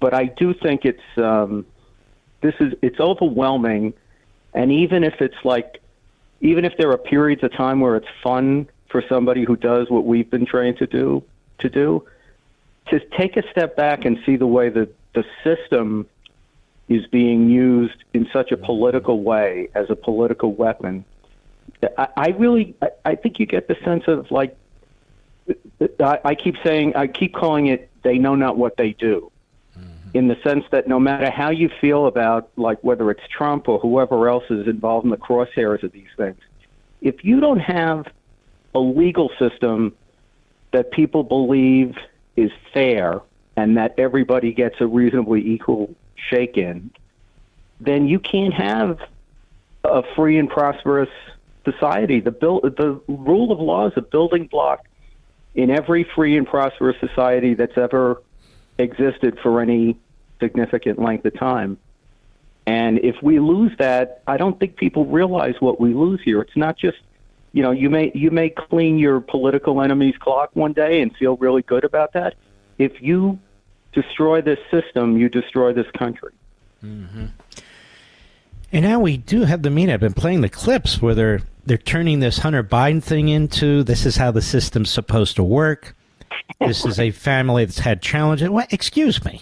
But I do think it's overwhelming. And even if there are periods of time where it's fun for somebody who does what we've been trained to do, to take a step back and see the way that the system is being used in such a political way, as a political weapon. I think you get the sense of, like, I keep calling it, they know not what they do. In the sense that no matter how you feel about, like, whether it's Trump or whoever else is involved in the crosshairs of these things, if you don't have a legal system that people believe is fair and that everybody gets a reasonably equal shake in, then you can't have a free and prosperous society. The rule of law is a building block in every free and prosperous society that's ever existed for any significant length of time. And if we lose that, I don't think people realize what we lose here. It's not just, you may clean your political enemy's clock one day and feel really good about that. If you destroy this system, you destroy this country. Mm-hmm. And now we do have the media. I've been playing the clips where they're turning this Hunter Biden thing into, this is how the system's supposed to work. This is a family that's had challenges. Well, excuse me.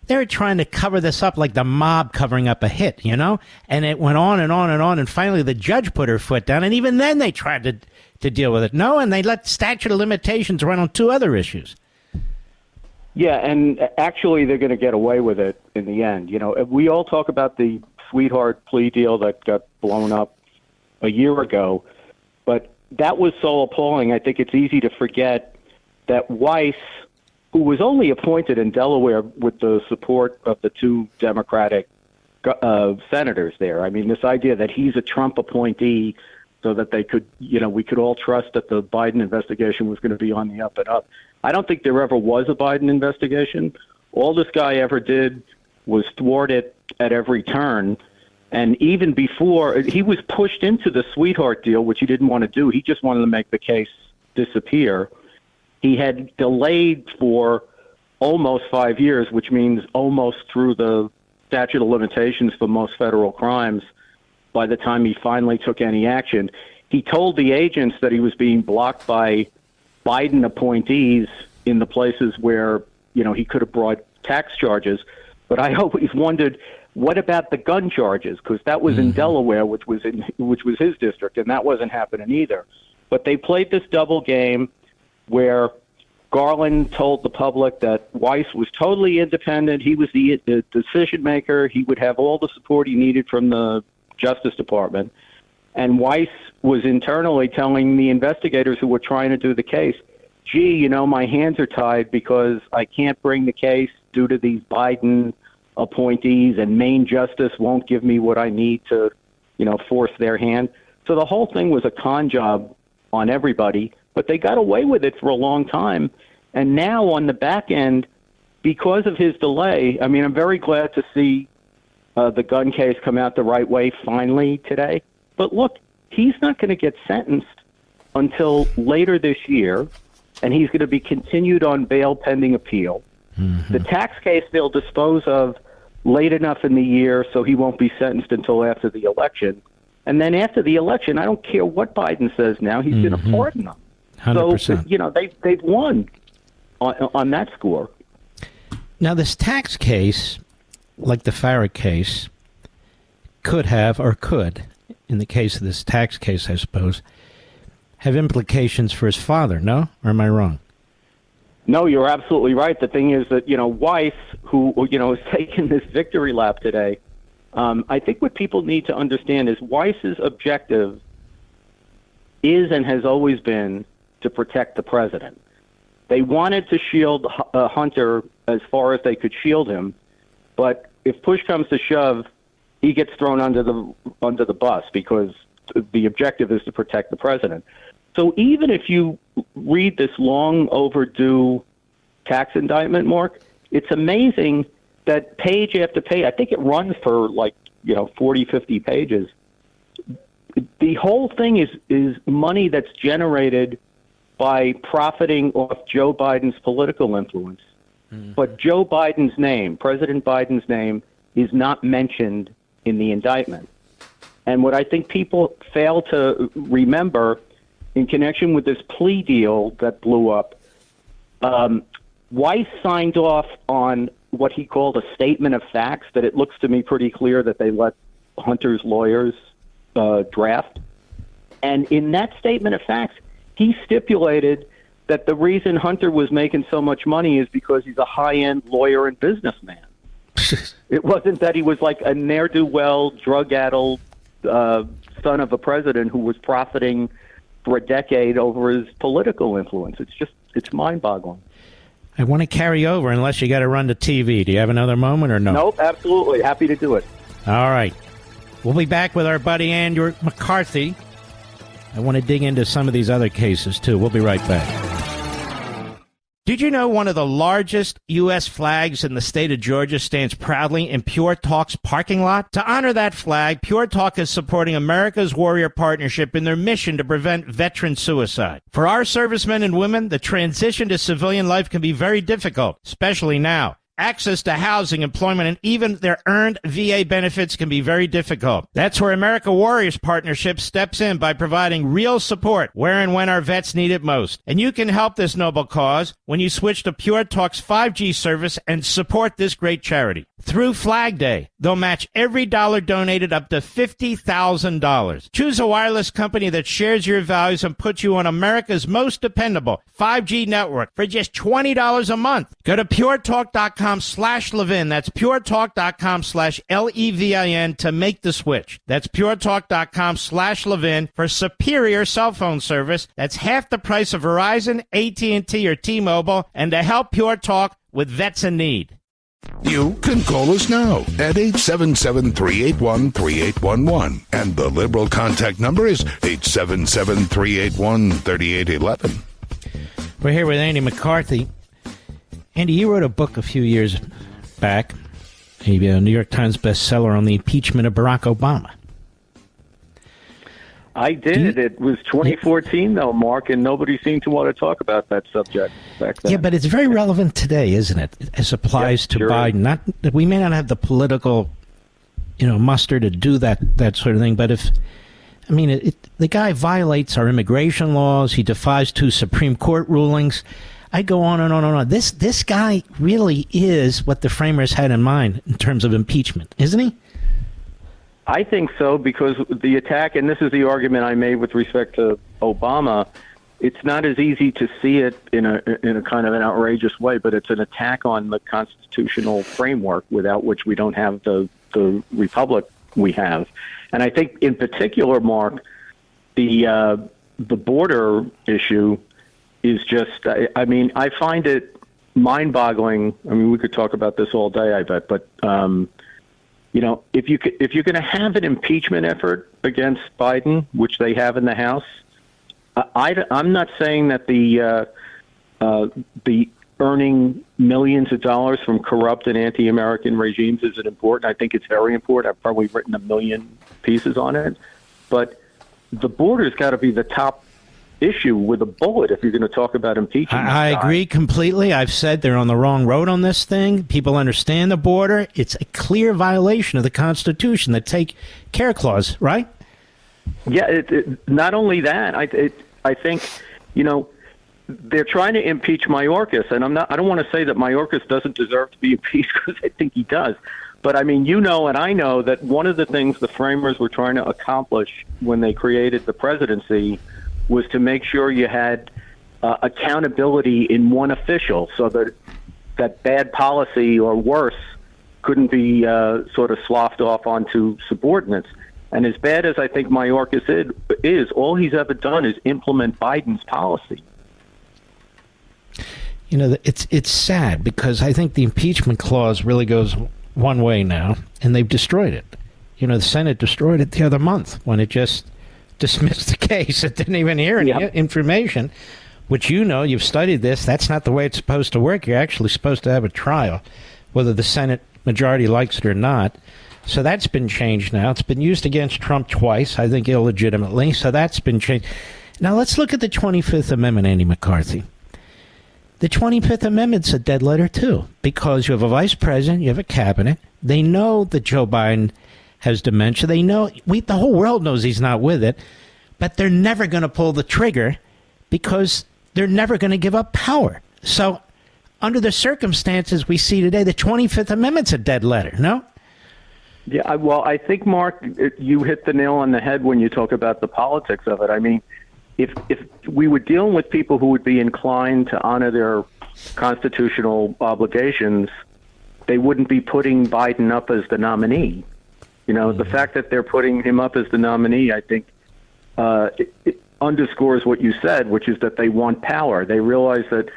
They're trying to cover this up like the mob covering up a hit, And it went on and on and on. And finally, the judge put her foot down. And even then, they tried to deal with it. No, and they let statute of limitations run on two other issues. Yeah, and actually they're going to get away with it in the end. You know, we all talk about the sweetheart plea deal that got blown up a year ago, but that was so appalling. I think it's easy to forget that Weiss, who was only appointed in Delaware with the support of the two Democratic senators there. I mean, this idea that he's a Trump appointee so that they could, you know, we could all trust that the Biden investigation was going to be on the up and up. I don't think there ever was a Biden investigation. All this guy ever did was thwart it at every turn. And even before, he was pushed into the sweetheart deal, which he didn't want to do. He just wanted to make the case disappear. He had delayed for almost 5 years, which means almost through the statute of limitations for most federal crimes by the time he finally took any action. He told the agents that he was being blocked by Biden appointees in the places where, you know, he could have brought tax charges. But I always wondered, what about the gun charges? Because that was in Delaware, which was his district, and that wasn't happening either. But they played this double game where Garland told the public that Weiss was totally independent. He was the decision maker. He would have all the support he needed from the Justice Department. And Weiss was internally telling the investigators who were trying to do the case, gee, you know, my hands are tied because I can't bring the case due to these Biden appointees, and Maine Justice won't give me what I need to, you know, force their hand. So the whole thing was a con job on everybody, but they got away with it for a long time. And now on the back end, because of his delay, I mean, I'm very glad to see the gun case come out the right way finally today. But look, he's not going to get sentenced until later this year, and he's going to be continued on bail pending appeal. The tax case they'll dispose of late enough in the year so he won't be sentenced until after the election. And then after the election, I don't care what Biden says now, he's going to pardon them. 100%. So, you know, they've won on that score. Now, this tax case, like the Farrah case, could have, or could, in the case of this tax case, I suppose, have implications for his father, no? Or am I wrong? No, you're absolutely right. The thing is that, you know, Weiss, who, you know, is taking this victory lap today, I think what people need to understand is Weiss's objective is and has always been to protect the president. They wanted to shield Hunter as far as they could shield him, but if push comes to shove, he gets thrown under the bus because the objective is to protect the president. So even if you read this long overdue tax indictment, Mark, it's amazing that page after page, I think it runs for 40, 50 pages. The whole thing is money that's generated by profiting off Joe Biden's political influence. But Joe Biden's name, President Biden's name, is not mentioned in the indictment. And what I think people fail to remember in connection with this plea deal that blew up, Weiss signed off on what he called a statement of facts that it looks to me pretty clear that they let Hunter's lawyers draft. And in that statement of facts, he stipulated that the reason Hunter was making so much money is because he's a high-end lawyer and businessman. It wasn't that he was like a ne'er-do-well, drug-addled son of a president who was profiting for a decade over his political influence. It's mind-boggling. I want to carry over unless you got to run to TV. Do you have another moment or no? Nope, absolutely. Happy to do it. All right. We'll be back with our buddy Andy McCarthy. I want to dig into some of these other cases, too. We'll be right back. Did you know one of the largest U.S. flags in the state of Georgia stands proudly in Pure Talk's parking lot? To honor that flag, Pure Talk is supporting America's Warrior Partnership in their mission to prevent veteran suicide. For our servicemen and women, the transition to civilian life can be very difficult, especially now. Access to housing, employment, and even their earned VA benefits can be very difficult. That's where America Warriors Partnership steps in by providing real support where and when our vets need it most. And you can help this noble cause when you switch to Pure Talk's 5G service and support this great charity. Through Flag Day, they'll match every dollar donated up to $50,000. Choose a wireless company that shares your values and puts you on America's most dependable 5G network for just $20 a month. Go to puretalk.com/Levin. That's puretalk.com/LEVIN to make the switch. That's puretalk.com/Levin for superior cell phone service. That's half the price of Verizon, AT&T, or T-Mobile, and to help Pure Talk with vets in need. You can call us now at 877-381-3811. And the Liberal contact number is 877-381-3811. We're here with Andy McCarthy. Andy, you wrote a book a few years back, a New York Times bestseller on the impeachment of Barack Obama. I did. It was 2014, though, Mark, and nobody seemed to want to talk about that subject back then. Yeah, but it's very relevant today, isn't it? As applies to Biden. Not that we may not have the political, muster to do that sort of thing. But the guy violates our immigration laws. He defies 2 Supreme Court rulings. I go on and on and on. This guy really is what the framers had in mind in terms of impeachment, isn't he? I think so, because the attack, and this is the argument I made with respect to Obama, it's not as easy to see it in a kind of an outrageous way, but it's an attack on the constitutional framework without which we don't have the republic we have. And I think in particular, Mark, the border issue is just, I find it mind-boggling. I mean, we could talk about this all day, I bet, but if you're going to have an impeachment effort against Biden, which they have in the House, I'm not saying that the earning millions of dollars from corrupt and anti-American regimes isn't important. I think it's very important. I've probably written 1 million pieces on it, but the border's got to be the top issue with a bullet if you're going to talk about impeachment. I agree completely. I've said they're on the wrong road on this thing. People understand the border. It's a clear violation of the Constitution, the take care clause, right? Yeah, not only that, I think, they're trying to impeach Mayorkas, and I don't want to say that Mayorkas doesn't deserve to be impeached, because I think he does. But I mean, and I know that one of the things the framers were trying to accomplish when they created the presidency was to make sure you had accountability in one official, so that bad policy or worse couldn't be sort of sloughed off onto subordinates. And as bad as I think Mayorkas is, all he's ever done is implement Biden's policy. It's sad, because I think the impeachment clause really goes one way now, and they've destroyed it. The Senate destroyed it the other month when it just dismissed the case. It didn't even hear any information, which you've studied this. That's not the way it's supposed to work. You're actually supposed to have a trial, whether the Senate majority likes it or not. So that's been changed now. It's been used against Trump twice, I think illegitimately. So that's been changed. Now let's look at the 25th Amendment, Andy McCarthy. The 25th Amendment's a dead letter, too, because you have a vice president, you have a cabinet. They know that Joe Biden has dementia. They know, the whole world knows he's not with it, but they're never going to pull the trigger because they're never going to give up power. So under the circumstances we see today, the 25th Amendment's a dead letter, no? Yeah, well, I think, Mark, you hit the nail on the head when you talk about the politics of it. I mean, if we were dealing with people who would be inclined to honor their constitutional obligations, they wouldn't be putting Biden up as the nominee. The fact that they're putting him up as the nominee, I think, it underscores what you said, which is that they want power. They realize that,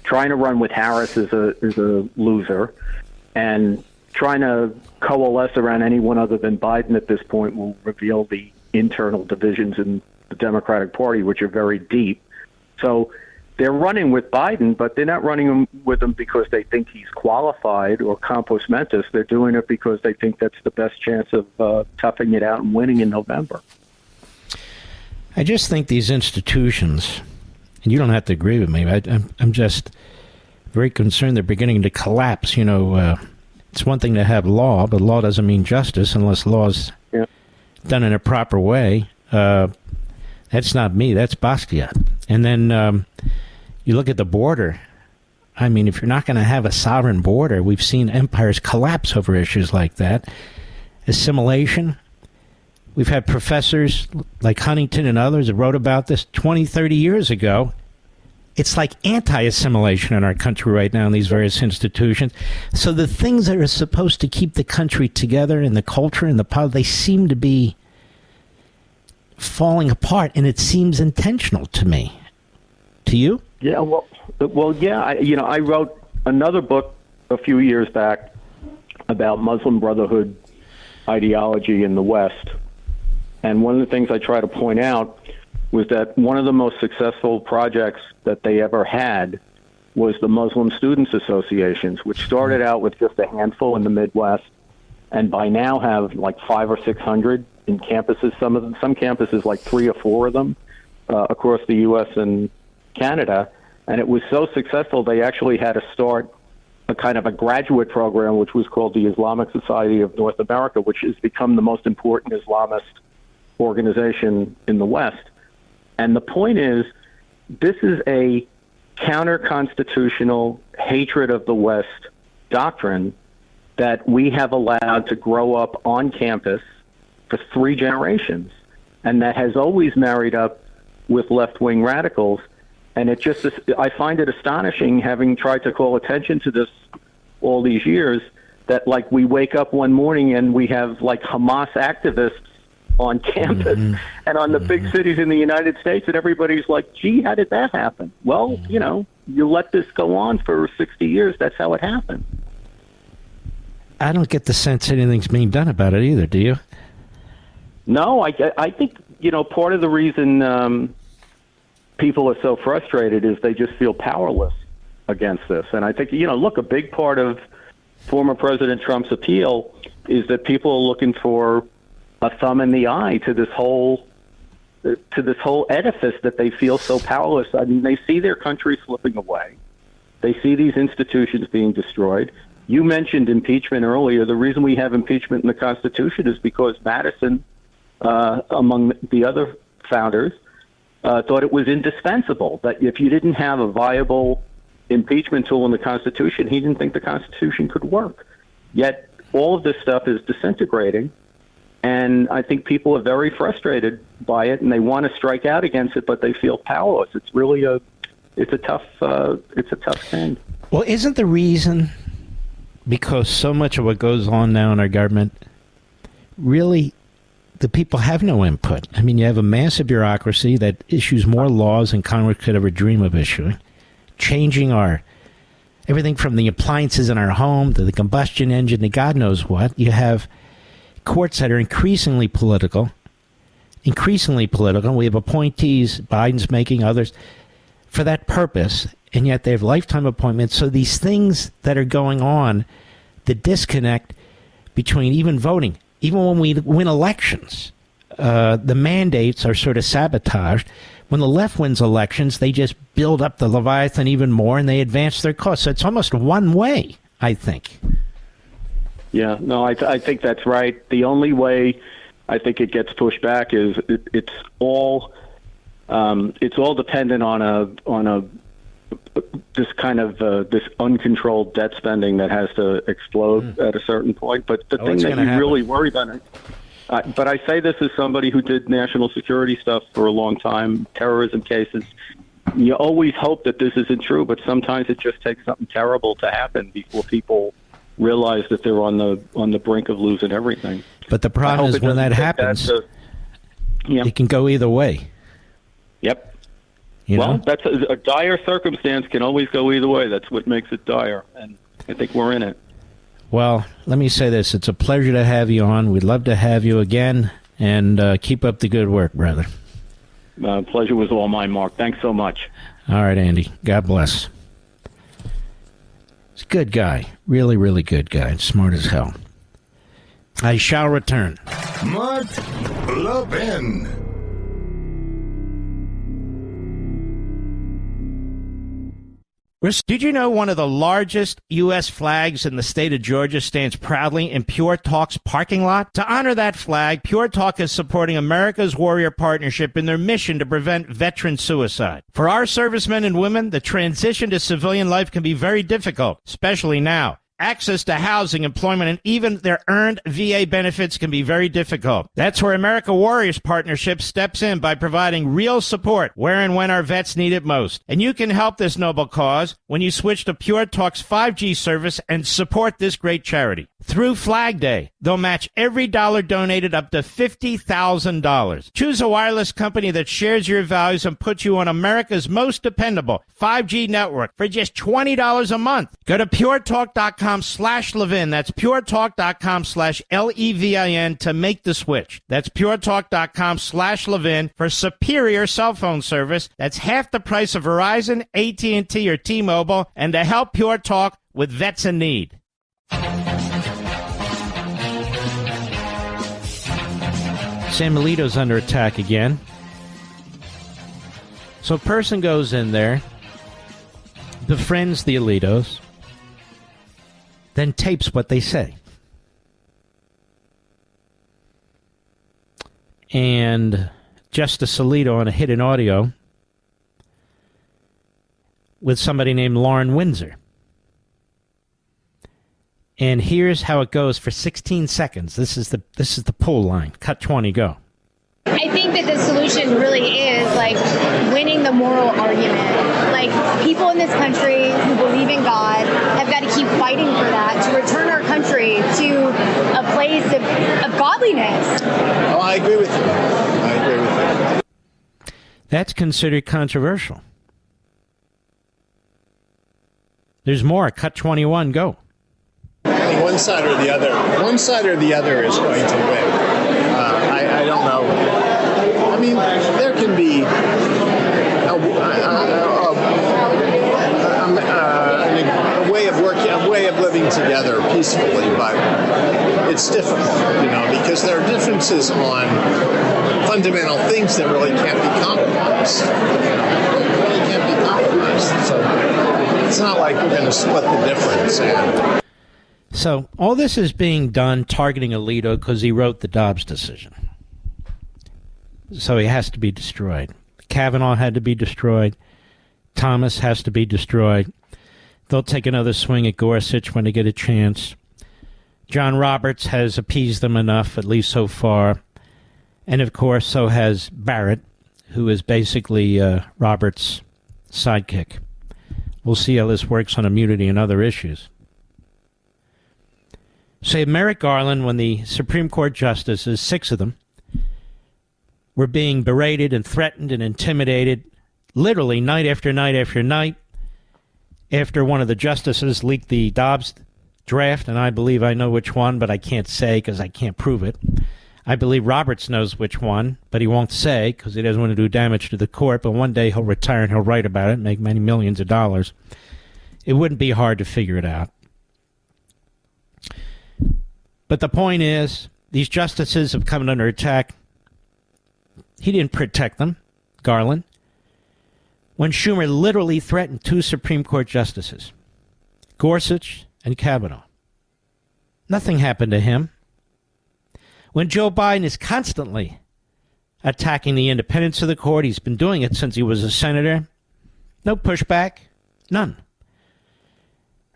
trying to run with Harris is a loser, and trying to coalesce around anyone other than Biden at this point will reveal the internal divisions in the Democratic Party, which are very deep. So they're running with Biden, but they're not running with him because they think he's qualified or compos mentis. They're doing it because they think that's the best chance of toughing it out and winning in November. I just think these institutions, and you don't have to agree with me, I'm just very concerned they're beginning to collapse. It's one thing to have law, but law doesn't mean justice unless law's done in a proper way. That's not me. That's Basquiat. And then you look at the border. I mean, if you're not going to have a sovereign border, we've seen empires collapse over issues like that. Assimilation. We've had professors like Huntington and others that wrote about this 20, 30 years ago. It's like anti-assimilation in our country right now in these various institutions. So the things that are supposed to keep the country together and the culture and the power, they seem to be falling apart, and it seems intentional to me. To you? Yeah, yeah. I wrote another book a few years back about Muslim Brotherhood ideology in the West. And one of the things I try to point out was that one of the most successful projects that they ever had was the Muslim Students Associations, which started out with just a handful in the Midwest, and by now have like 500 or 600 in campuses. Some campuses, like 3 or 4 of them, across the U.S. and Canada. And it was so successful, they actually had to start a kind of a graduate program, which was called the Islamic Society of North America, which has become the most important Islamist organization in the West. And the point is, this is a counter-constitutional hatred of the West doctrine that we have allowed to grow up on campus for 3 generations, and that has always married up with left-wing radicals. And it just, I find it astonishing, having tried to call attention to this all these years, that like we wake up one morning and we have like Hamas activists on campus and on the big cities in the United States, and everybody's like, gee, how did that happen? Well, you know, you let this go on for 60 years. That's how it happened. I don't get the sense anything's being done about it either, do you? No, I think, you know, part of the reason people are so frustrated is they just feel powerless against this. And I think, you know, look, a big part of former President Trump's appeal is that people are looking for a thumb in the eye to this whole edifice that they feel so powerless. I mean, they see their country slipping away. They see these institutions being destroyed. You mentioned impeachment earlier. The reason we have impeachment in the Constitution is because Madison, among the other founders, thought it was indispensable, that if you didn't have a viable impeachment tool in the Constitution, he didn't think the Constitution could work. Yet all of this stuff is disintegrating, and I think people are very frustrated by it, and they want to strike out against it, but they feel powerless. It's really a tough thing. Well, isn't the reason because so much of what goes on now in our government, really, the people have no input? I mean, you have a massive bureaucracy that issues more laws than Congress could ever dream of issuing, changing everything from the appliances in our home to the combustion engine to God knows what. You have courts that are increasingly political. We have appointees, Biden's making, others, for that purpose, and yet they have lifetime appointments. So these things that are going on, the disconnect between even voting, even when we win elections, the mandates are sort of sabotaged. When the left wins elections, they just build up the Leviathan even more, and they advance their cause. So it's almost one way, I think. Yeah, no, I think that's right. The only way I think it gets pushed back is it's all dependent on this kind of this uncontrolled debt spending that has to explode at a certain point. But the thing that you really worry about, but I say this as somebody who did national security stuff for a long time, terrorism cases. You always hope that this isn't true, but sometimes it just takes something terrible to happen before people realize that they're on the brink of losing everything. But the problem is when that happens, it can go either way. Yep. You know? That's a dire circumstance can always go either way. That's what makes it dire, and I think we're in it. Well, let me say this. It's a pleasure to have you on. We'd love to have you again, and keep up the good work, brother. Pleasure was all mine, Mark. Thanks so much. All right, Andy. God bless. He's a good guy. Really, really good guy. Smart as hell. I shall return. Mark Levin. Did you know one of the largest U.S. flags in the state of Georgia stands proudly in Pure Talk's parking lot? To honor that flag, Pure Talk is supporting America's Warrior Partnership in their mission to prevent veteran suicide. For our servicemen and women, the transition to civilian life can be very difficult, especially now. Access to housing, employment, and even their earned VA benefits can be very difficult. That's where America Warriors Partnership steps in by providing real support where and when our vets need it most. And you can help this noble cause when you switch to Pure Talk's 5G service and support this great charity. Through Flag Day, they'll match every dollar donated up to $50,000. Choose a wireless company that shares your values and puts you on America's most dependable 5G network for just $20 a month. Go to puretalk.com/Levin. That's puretalk.com/LEVIN to make the switch. That's puretalk.com/Levin for superior cell phone service. That's half the price of Verizon, AT&T, or T-Mobile, and to help Pure Talk with vets in need. Sam Alito's under attack again. So a person goes in there, befriends the Alitos, then tapes what they say. And Justice Alito on a hidden audio with somebody named Lauren Windsor. And here's how it goes for 16 seconds. This is the pull line. Cut 20, go. I think that the solution really is like winning the moral argument. Like people in this country who believe in God have got to keep fighting for that to return our country to a place of godliness. Oh, I agree with you. That's considered controversial. There's more. Cut 21, go. One side or the other is going to win. I don't know. I mean, there can be a way of working, a way of living together peacefully, but it's difficult, because there are differences on fundamental things that really can't be compromised. Really can't be compromised. So it's not like we're going to split the difference. So all this is being done targeting Alito because he wrote the Dobbs decision. So he has to be destroyed. Kavanaugh had to be destroyed. Thomas has to be destroyed. They'll take another swing at Gorsuch when they get a chance. John Roberts has appeased them enough, at least so far. And, of course, so has Barrett, who is basically Roberts' sidekick. We'll see how this works on immunity and other issues. Say Merrick Garland, when the Supreme Court justices, 6 of them, were being berated and threatened and intimidated, literally night after night after night, after one of the justices leaked the Dobbs draft, and I believe I know which one, but I can't say because I can't prove it. I believe Roberts knows which one, but he won't say because he doesn't want to do damage to the court, but one day he'll retire and he'll write about it and make many millions of dollars. It wouldn't be hard to figure it out. But the point is, these justices have come under attack. He didn't protect them, Garland, when Schumer literally threatened 2 Supreme Court justices, Gorsuch and Kavanaugh. Nothing happened to him. When Joe Biden is constantly attacking the independence of the court, he's been doing it since he was a senator, no pushback, none.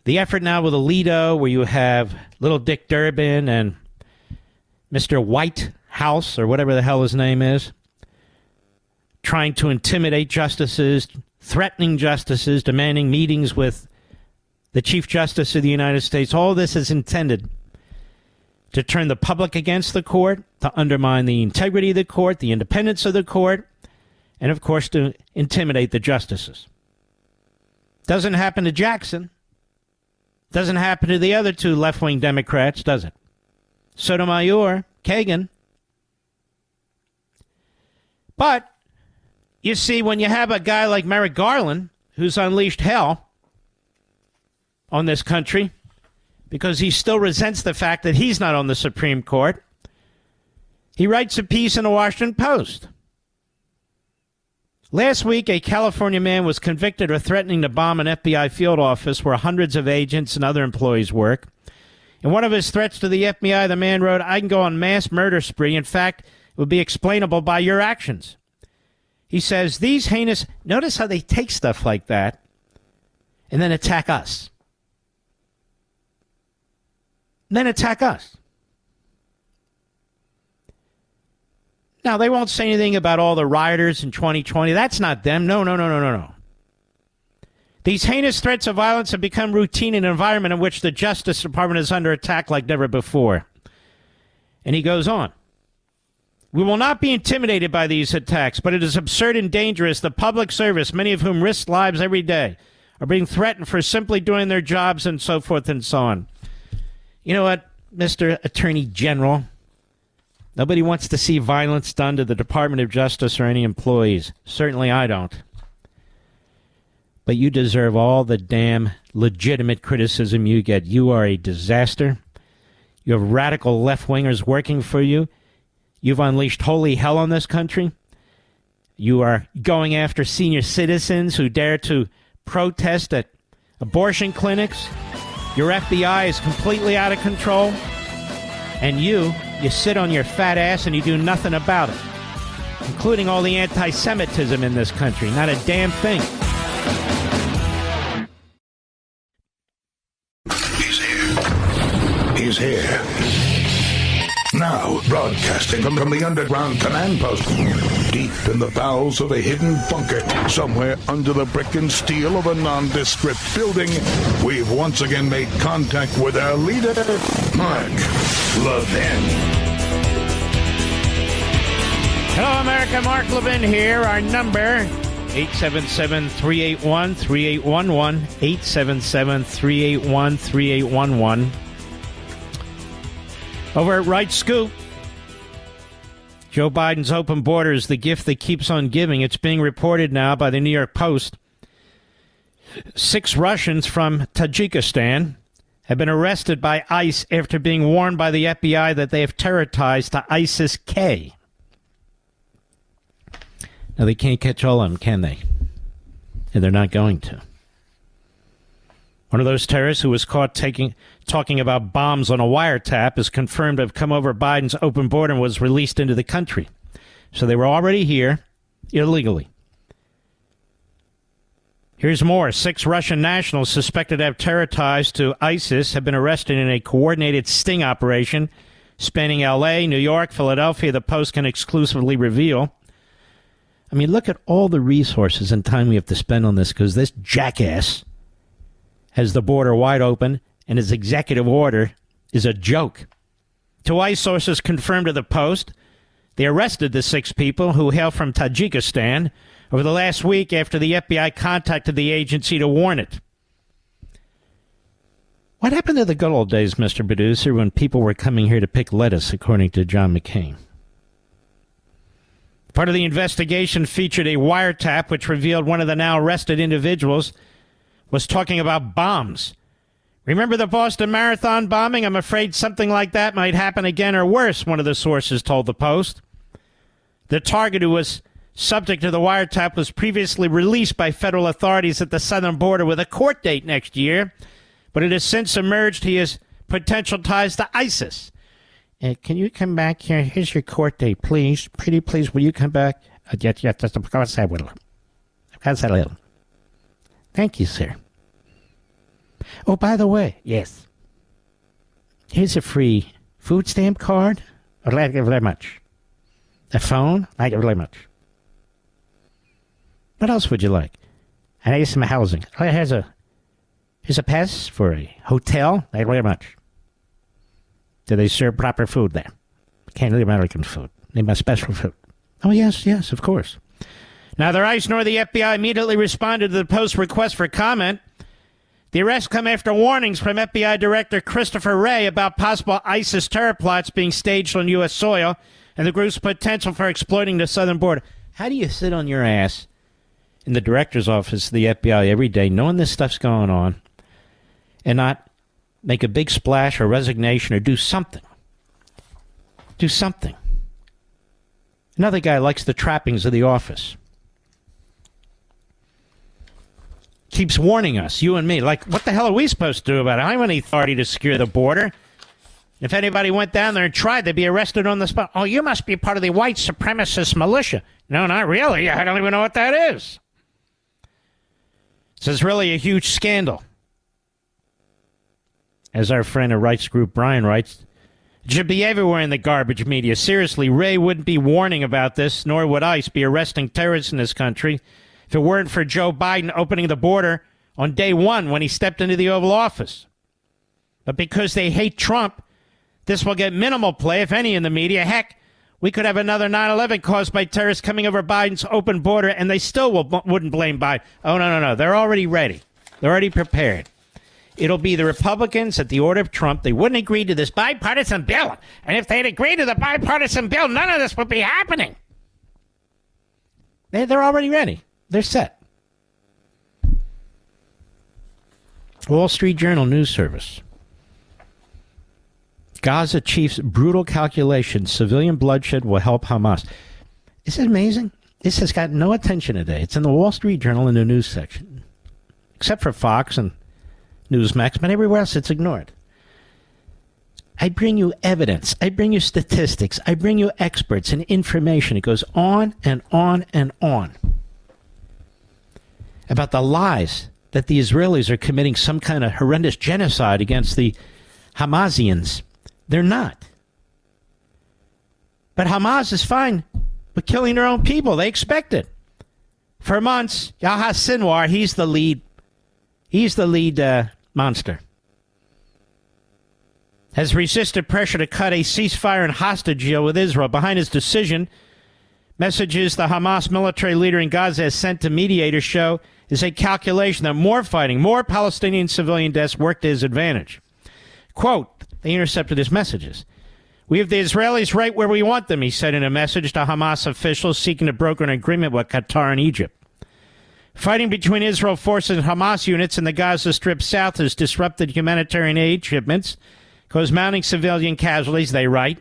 The effort now with Alito, where you have little Dick Durbin and Mr. Whitehouse, or whatever the hell his name is, trying to intimidate justices, threatening justices, demanding meetings with the Chief Justice of the United States. All this is intended to turn the public against the court, to undermine the integrity of the court, the independence of the court, and, of course, to intimidate the justices. Doesn't happen to Jackson. Doesn't happen to the other 2 left-wing Democrats, does it? Sotomayor, Kagan. But, you see, when you have a guy like Merrick Garland, who's unleashed hell on this country, because he still resents the fact that he's not on the Supreme Court, he writes a piece in the Washington Post Last week, a California man was convicted of threatening to bomb an FBI field office where hundreds of agents and other employees work. In one of his threats to the FBI, the man wrote, "I can go on mass murder spree. In fact, it would be explainable by your actions." He says, these heinous... Notice how they take stuff like that and then attack us. Then attack us. Now, they won't say anything about all the rioters in 2020. That's not them. No. These heinous threats of violence have become routine in an environment in which the Justice Department is under attack like never before. And he goes on. We will not be intimidated by these attacks, but it is absurd and dangerous. The public service, many of whom risk lives every day, are being threatened for simply doing their jobs and so forth and so on. You know what, Mr. Attorney General? Nobody wants to see violence done to the Department of Justice or any employees. Certainly I don't. But you deserve all the damn legitimate criticism you get. You are a disaster. You have radical left-wingers working for you. You've unleashed holy hell on this country. You are going after senior citizens who dare to protest at abortion clinics. Your FBI is completely out of control. And you sit on your fat ass and you do nothing about it, including all the anti-Semitism in this country. Not a damn thing. He's here. Now, broadcasting from the underground command post, deep in the bowels of a hidden bunker, somewhere under the brick and steel of a nondescript building, we've once again made contact with our leader, Mark Levin. Hello, America. Mark Levin here. Our number, 877-381-3811, 877-381-3811. Over at Right Scoop, Joe Biden's open border is the gift that keeps on giving. It's being reported now by the New York Post. 6 Russians from Tajikistan have been arrested by ICE after being warned by the FBI that they have terror ties to ISIS-K. Now, they can't catch all of them, can they? And they're not going to. One of those terrorists who was caught talking about bombs on a wiretap is confirmed to have come over Biden's open border and was released into the country. So they were already here illegally. Here's more. 6 Russian nationals suspected to have terror ties to ISIS have been arrested in a coordinated sting operation spanning L.A., New York, Philadelphia, the Post can exclusively reveal. I mean, look at all the resources and time we have to spend on this because this jackass has the border wide open, and his executive order is a joke. 2 ICE sources confirmed to the Post they arrested the 6 people who hail from Tajikistan over the last week after the FBI contacted the agency to warn it. What happened to the good old days, Mr. Producer, when people were coming here to pick lettuce, according to John McCain? Part of the investigation featured a wiretap which revealed one of the now arrested individuals was talking about bombs. Remember the Boston Marathon bombing? I'm afraid something like that might happen again or worse, one of the sources told the Post. The target who was subject to the wiretap was previously released by federal authorities at the southern border with a court date next year, but it has since emerged he has potential ties to ISIS. Can you come back here? Here's your court date, please. Pretty please, will you come back? Yes, of course I will. Of course I will. Thank you, sir. Oh, by the way, yes. Here's a free food stamp card. I'd like it very much. A phone. I'd like it very much. What else would you like? I need some housing. Here's a pass for a hotel. I'd like it very much. Do they serve proper food there? Can't eat American food. Need my special food. Oh, yes, of course. Neither ICE nor the FBI immediately responded to the Post's request for comment. The arrests come after warnings from FBI Director Christopher Wray about possible ISIS terror plots being staged on U.S. soil and the group's potential for exploiting the southern border. How do you sit on your ass in the director's office of the FBI every day knowing this stuff's going on and not make a big splash or resignation or do something? Do something. Another guy likes the trappings of the office. keeps warning us, you and me, like, what the hell are we supposed to do about it? I don't have any authority to secure the border. If anybody went down there and tried, they'd be arrested on the spot. Oh, you must be part of the white supremacist militia. No, not really. I don't even know what that is. This is really a huge scandal. As our friend of rights group Brian writes, it should be everywhere in the garbage media. Seriously, Ray wouldn't be warning about this, nor would ICE be arresting terrorists in this country if it weren't for Joe Biden opening the border on day one when he stepped into the Oval Office. But because they hate Trump, this will get minimal play, if any, in the media. Heck, we could have another 9/11 caused by terrorists coming over Biden's open border, and they still wouldn't blame Biden. Oh, no. They're already ready. They're already prepared. It'll be the Republicans at the order of Trump. They wouldn't agree to this bipartisan bill. And if they'd agreed to the bipartisan bill, none of this would be happening. They're already ready. They're set. Wall Street Journal News Service. Gaza chief's brutal calculation, civilian bloodshed will help Hamas. Isn't it amazing? This has got no attention today. It's in the Wall Street Journal in the news section. Except for Fox and Newsmax, but everywhere else it's ignored. I bring you evidence. I bring you statistics. I bring you experts and information. It goes on and on and on about the lies that the Israelis are committing some kind of horrendous genocide against the Hamasians. They're not. But Hamas is fine with killing their own people. They expect it. For months, Yahya Sinwar, he's the lead monster, has resisted pressure to cut a ceasefire and hostage deal with Israel. Behind his decision, messages the Hamas military leader in Gaza has sent to mediators show is a calculation that more fighting, more Palestinian civilian deaths work to his advantage. Quote, they intercepted his messages. We have the Israelis right where we want them, he said in a message to Hamas officials seeking to broker an agreement with Qatar and Egypt. Fighting between Israel forces and Hamas units in the Gaza Strip south has disrupted humanitarian aid shipments, caused mounting civilian casualties, they write,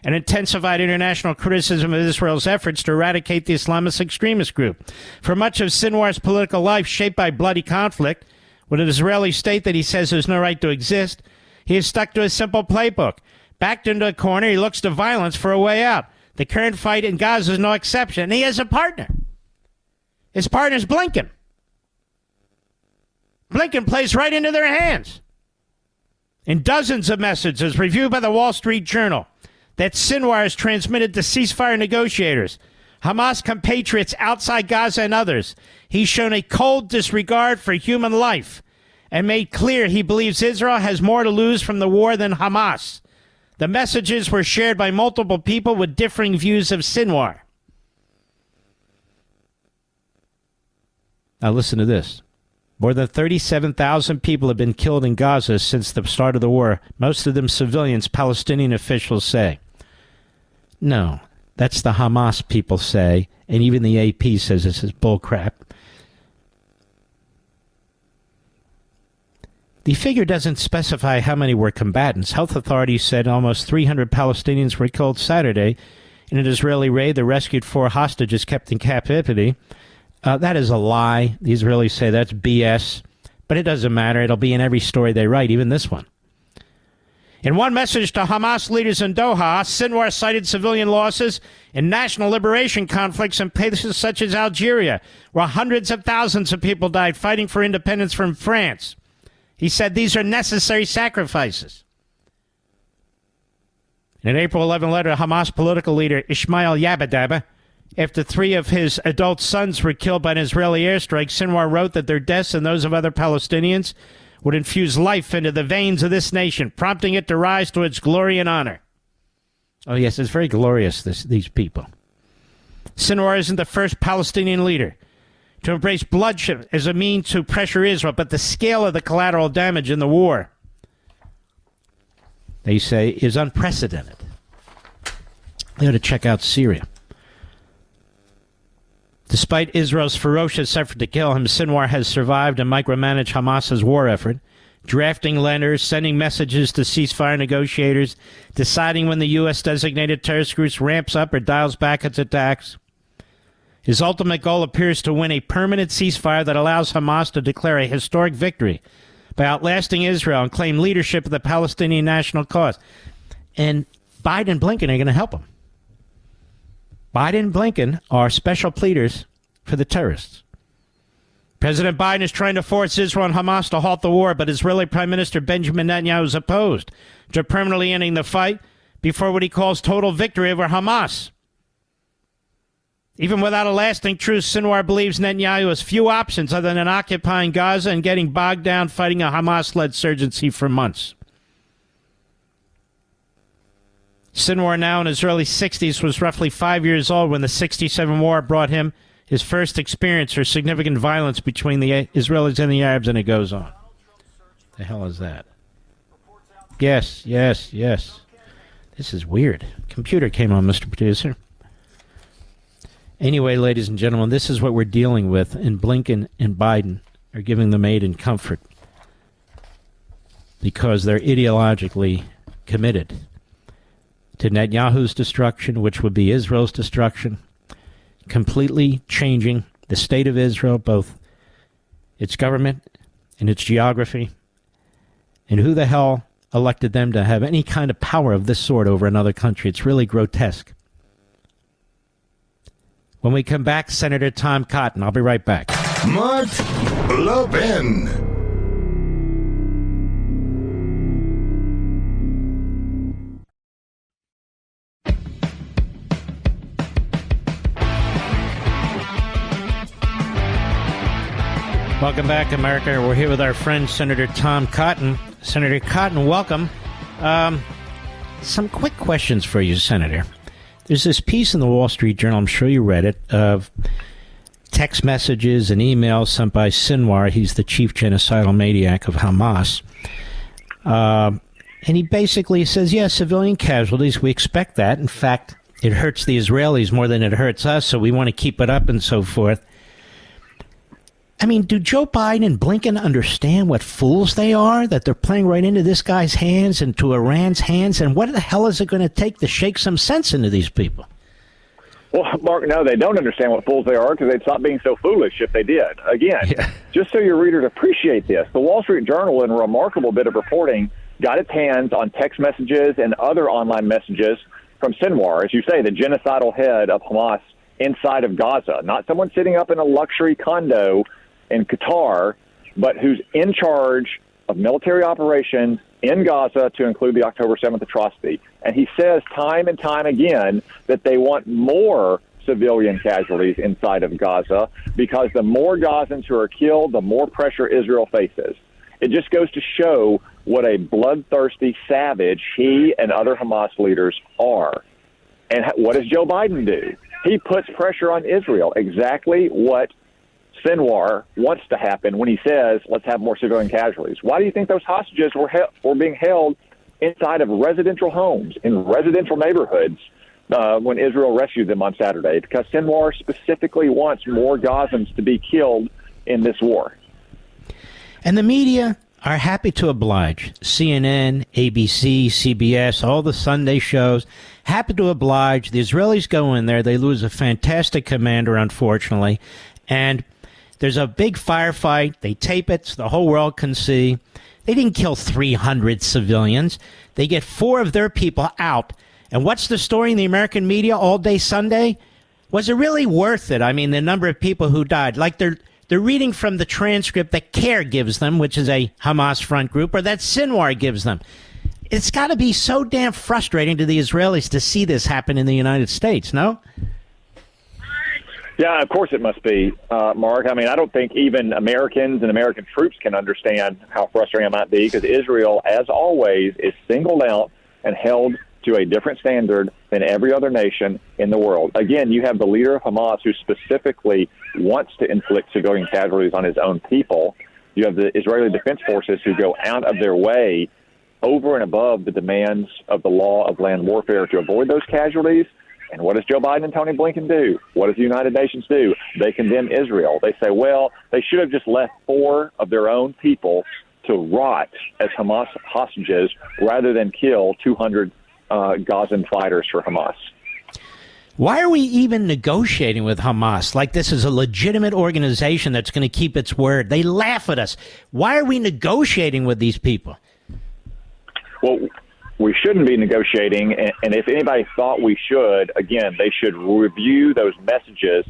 and intensified international criticism of Israel's efforts to eradicate the Islamist extremist group. For much of Sinwar's political life shaped by bloody conflict, with an Israeli state that he says has no right to exist, he has stuck to a simple playbook. Backed into a corner, he looks to violence for a way out. The current fight in Gaza is no exception, and he has a partner. His partner's Blinken. Blinken plays right into their hands. In dozens of messages reviewed by the Wall Street Journal that Sinwar has transmitted to ceasefire negotiators, Hamas compatriots outside Gaza and others, he's shown a cold disregard for human life and made clear he believes Israel has more to lose from the war than Hamas. The messages were shared by multiple people with differing views of Sinwar. Now listen to this. More than 37,000 people have been killed in Gaza since the start of the war, most of them civilians, Palestinian officials say. No, that's the Hamas people say, and even the AP says this is bullcrap. The figure doesn't specify how many were combatants. Health authorities said almost 300 Palestinians were killed Saturday in an Israeli raid that rescued 4 hostages kept in captivity. That is a lie. The Israelis say that's BS, but it doesn't matter. It'll be in every story they write, even this one. In one message to Hamas leaders in Doha, Sinwar cited civilian losses in national liberation conflicts in places such as Algeria, where hundreds of thousands of people died fighting for independence from France. He said these are necessary sacrifices. In an April 11 letter, Hamas political leader Ismail Yabadaba, after 3 of his adult sons were killed by an Israeli airstrike, Sinwar wrote that their deaths and those of other Palestinians would infuse life into the veins of this nation, prompting it to rise to its glory and honor. Oh, yes, it's very glorious, these people. Sinwar isn't the first Palestinian leader to embrace bloodshed as a means to pressure Israel, but the scale of the collateral damage in the war, they say, is unprecedented. They ought to check out Syria. Despite Israel's ferocious effort to kill him, Sinwar has survived and micromanaged Hamas's war effort, drafting letters, sending messages to ceasefire negotiators, deciding when the U.S. designated terrorist groups ramps up or dials back its attacks. His ultimate goal appears to win a permanent ceasefire that allows Hamas to declare a historic victory by outlasting Israel and claim leadership of the Palestinian national cause. And Biden and Blinken are going to help him. Biden and Blinken are special pleaders for the terrorists. President Biden is trying to force Israel and Hamas to halt the war, but Israeli Prime Minister Benjamin Netanyahu is opposed to permanently ending the fight before what he calls total victory over Hamas. Even without a lasting truce, Sinwar believes Netanyahu has few options other than occupying Gaza and getting bogged down fighting a Hamas-led insurgency for months. Sinwar, now in his early 60s, was roughly 5 years old when the 67 war brought him his first experience for significant violence between the Israelis and the Arabs, and it goes on. The hell is that? Yes. This is weird. Computer came on, Mr. Producer. Anyway, ladies and gentlemen, this is what we're dealing with, and Blinken and Biden are giving them aid and comfort because they're ideologically committed to Netanyahu's destruction, which would be Israel's destruction, completely changing the state of Israel, both its government and its geography. And who the hell elected them to have any kind of power of this sort over another country? It's really grotesque. When we come back, Senator Tom Cotton. I'll be right back. Mark Levin. Welcome back, America. We're here with our friend, Senator Tom Cotton. Senator Cotton, welcome. Some quick questions for you, Senator. There's this piece in the Wall Street Journal, I'm sure you read it, of text messages and emails sent by Sinwar. He's the chief genocidal maniac of Hamas. And he basically says, civilian casualties, we expect that. In fact, it hurts the Israelis more than it hurts us, so we want to keep it up and so forth. I mean, do Joe Biden and Blinken understand what fools they are, that they're playing right into this guy's hands and to Iran's hands? And what the hell is it going to take to shake some sense into these people? Well, Mark, no, they don't understand what fools they are because they'd stop being so foolish if they did. Again, just so your readers appreciate this, the Wall Street Journal, in a remarkable bit of reporting, got its hands on text messages and other online messages from Sinwar, as you say, the genocidal head of Hamas inside of Gaza, not someone sitting up in a luxury condo in Qatar, but who's in charge of military operations in Gaza to include the October 7th atrocity. And he says time and time again that they want more civilian casualties inside of Gaza because the more Gazans who are killed, the more pressure Israel faces. It just goes to show what a bloodthirsty savage he and other Hamas leaders are. And what does Joe Biden do? He puts pressure on Israel, exactly what Sinwar wants to happen when he says, let's have more civilian casualties. Why do you think those hostages were being held inside of residential homes, in residential neighborhoods, when Israel rescued them on Saturday? Because Sinwar specifically wants more Gazans to be killed in this war. And the media are happy to oblige. CNN, ABC, CBS, all the Sunday shows, happy to oblige. The Israelis go in there. They lose a fantastic commander, unfortunately. And there's a big firefight. They tape it so the whole world can see. They didn't kill 300 civilians. They get 4 of their people out. And what's the story in the American media all day Sunday? Was it really worth it? I mean, the number of people who died. Like they're reading from the transcript that CARE gives them, which is a Hamas front group, or that Sinwar gives them. It's got to be so damn frustrating to the Israelis to see this happen in the United States, no? Yeah, of course it must be, Mark. I mean, I don't think even Americans and American troops can understand how frustrating it might be because Israel, as always, is singled out and held to a different standard than every other nation in the world. Again, you have the leader of Hamas who specifically wants to inflict civilian casualties on his own people. You have the Israeli Defense Forces who go out of their way over and above the demands of the law of land warfare to avoid those casualties. And what does Joe Biden and Tony Blinken do? What does the United Nations do? They condemn Israel. They say, well, they should have just left 4 of their own people to rot as Hamas hostages rather than kill 200 Gazan fighters for Hamas. Why are we even negotiating with Hamas like this is a legitimate organization that's going to keep its word? They laugh at us. Why are we negotiating with these people? Well, we shouldn't be negotiating, and if anybody thought we should, again, they should review those messages